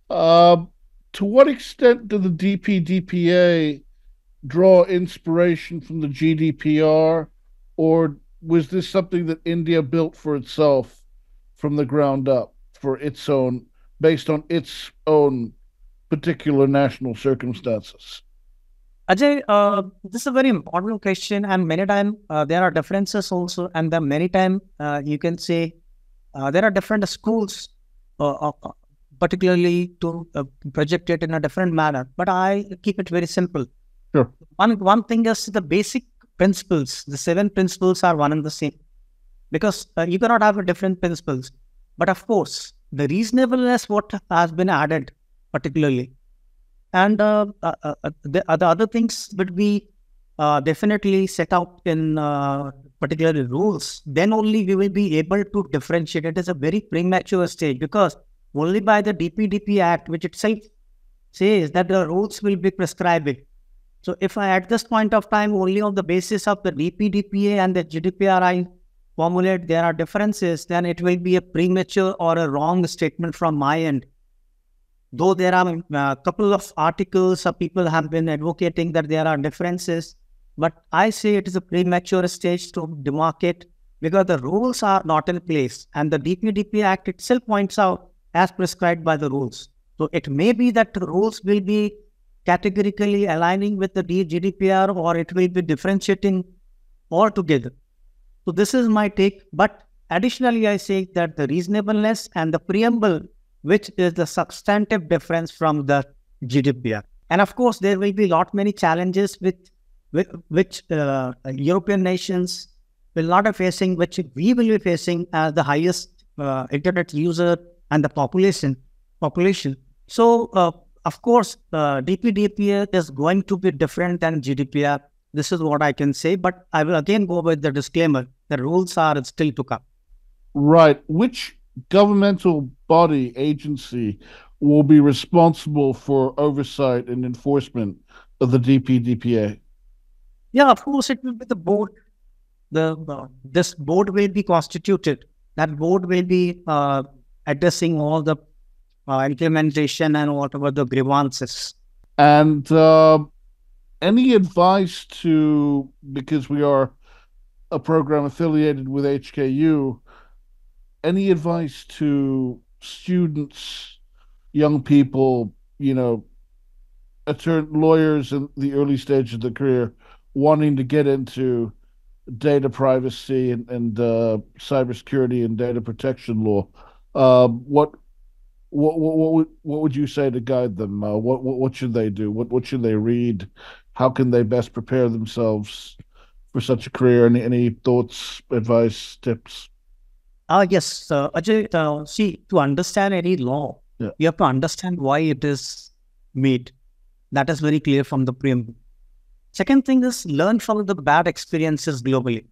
To what extent do the DPDPA draw inspiration from the GDPR, or was this something that India built for itself from the ground up based on its own particular national circumstances? Ajay, this is a very important question, and many times there are differences also, and then many times you can say there are different schools, particularly to project it in a different manner. But I keep it very simple. Sure. One thing is the basic principles. The 7 principles are one and the same, because you cannot have different principles. But of course, the what has been added particularly. And the other things would be definitely set out in particular rules. Then only we will be able to differentiate. It is a very premature stage, because only by the DPDP Act, which itself says that the rules will be prescribing. So if I at this point of time only on the basis of the DPDPA and the GDPR I formulate there are differences, then it will be a premature or a wrong statement from my end. Though there are a couple of articles, people have been advocating that there are differences, But I say it is a premature stage to demarcate because the rules are not in place, and the DPDP Act itself points out as prescribed by the rules. So it may be that the rules will be categorically aligning with the GDPR, or it will be differentiating altogether. So this is my take. But additionally, I say that the reasonableness and the preamble, which is the substantive difference from the GDPR. And of course, there will be lot many challenges which European nations will not be facing, which we will be facing as the highest internet user and the population. So, of course, DPDPA is going to be different than GDPR. This is what I can say, but I will again go with the disclaimer. The rules are still to come. Right. Which governmental body, agency will be responsible for oversight and enforcement of the DPDPA? Yeah, of course, it will be the board. This board will be constituted. That board will be addressing all the implementation and whatever the grievances. And any advice to, because we are a program affiliated with HKU, any advice to students, young people, lawyers in the early stage of the career wanting to get into data privacy and cybersecurity and data protection law? What would you say to guide them? What should they do? What should they read? How can they best prepare themselves for such a career? Any thoughts, advice, tips? Yes, Ajay, see, to understand any law, Yeah. you have to understand why it is made. That is very clear from the preamble. Second thing is learn from the bad experiences globally.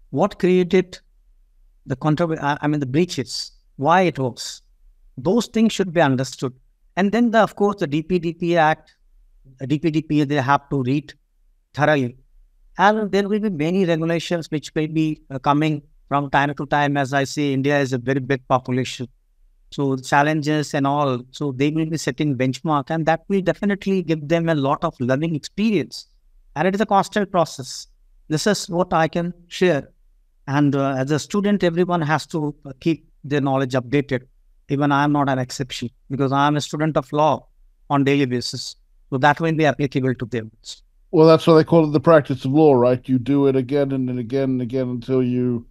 What created the the breaches, why it was. Those things should be understood. And then, of course, the DPDPA Act, DPDPA, they have to read thoroughly. And there will be many regulations which may be coming from time to time. As I say, India is a very big population. So challenges and all, so they will be setting benchmark, and that will definitely give them a lot of learning experience. And it is a constant process. This is what I can share. And as a student, everyone has to keep their knowledge updated. Even I am not an exception because I am a student of law on daily basis. So that will be applicable to them. Well, that's why they call it the practice of law, right? You do it again and then again and again until you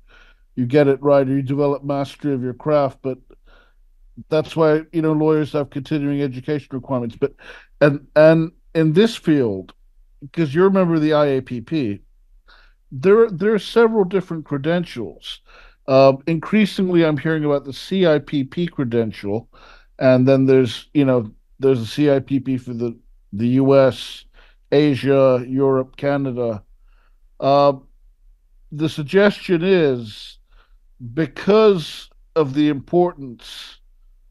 get it right, or you develop mastery of your craft. But that's why lawyers have continuing education requirements. But and in this field, because you're a member of the IAPP, there are several different credentials. Increasingly, I'm hearing about the CIPP credential, and then there's a CIPP for the U.S., Asia, Europe, Canada. The suggestion is, because of the importance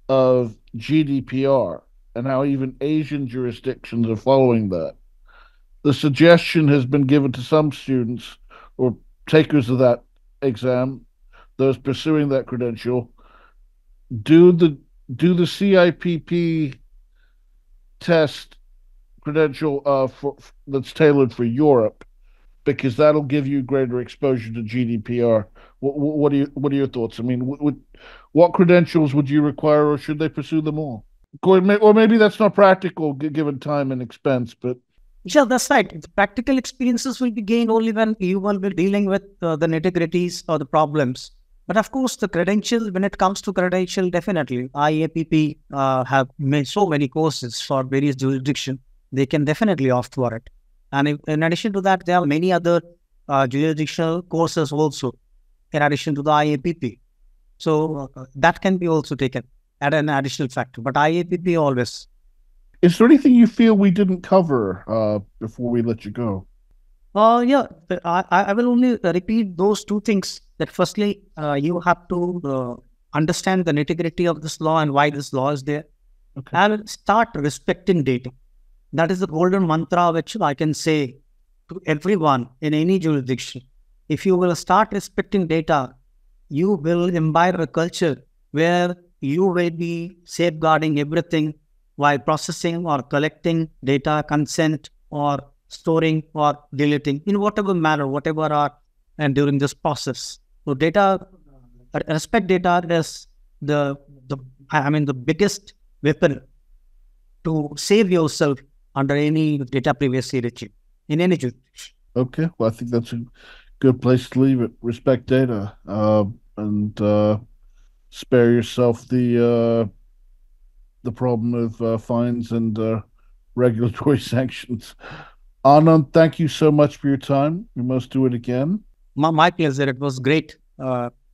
of GDPR and how even Asian jurisdictions are following that, the suggestion has been given to some students or takers of that exam, those pursuing that credential, do the CIPP test credential that's tailored for Europe, because that'll give you greater exposure to GDPR. What are your thoughts? I mean, what credentials would you require, or should they pursue them all? Or maybe that's not practical given time and expense, but yeah, that's right. The practical experiences will be gained only when you will be dealing with the nitty-gritties or the problems. But of course, the credential, when it comes to credential, definitely IAPP have made so many courses for various jurisdictions. They can definitely opt for it. And in addition to that, there are many other jurisdictional courses also, in addition to the IAPP. So that can be also taken at an additional factor. But IAPP always. Is there anything you feel we didn't cover before we let you go? Yeah, I will only repeat those two things. That firstly, you have to understand the nitty-gritty of this law and why this law is there. Okay. And start respecting data. That is the golden mantra which I can say to everyone in any jurisdiction. If you will start respecting data, you will imbibe a culture where you will be safeguarding everything while processing or collecting data, consent, or storing or deleting in whatever manner, whatever are, and during this process. So data, respect data is the biggest weapon to save yourself under any data privacy regime in any jurisdiction. Okay, well, I think that's a good place to leave it. Respect data, and spare yourself the problem of fines and regulatory sanctions. Anand, thank you so much for your time. We must do it again. My pleasure. It was great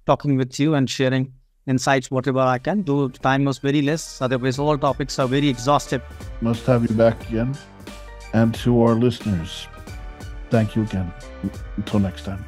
talking with you and sharing insights, whatever I can do. Time was very less. Otherwise, all topics are very exhaustive. Must have you back again. And to our listeners, thank you again. Until next time.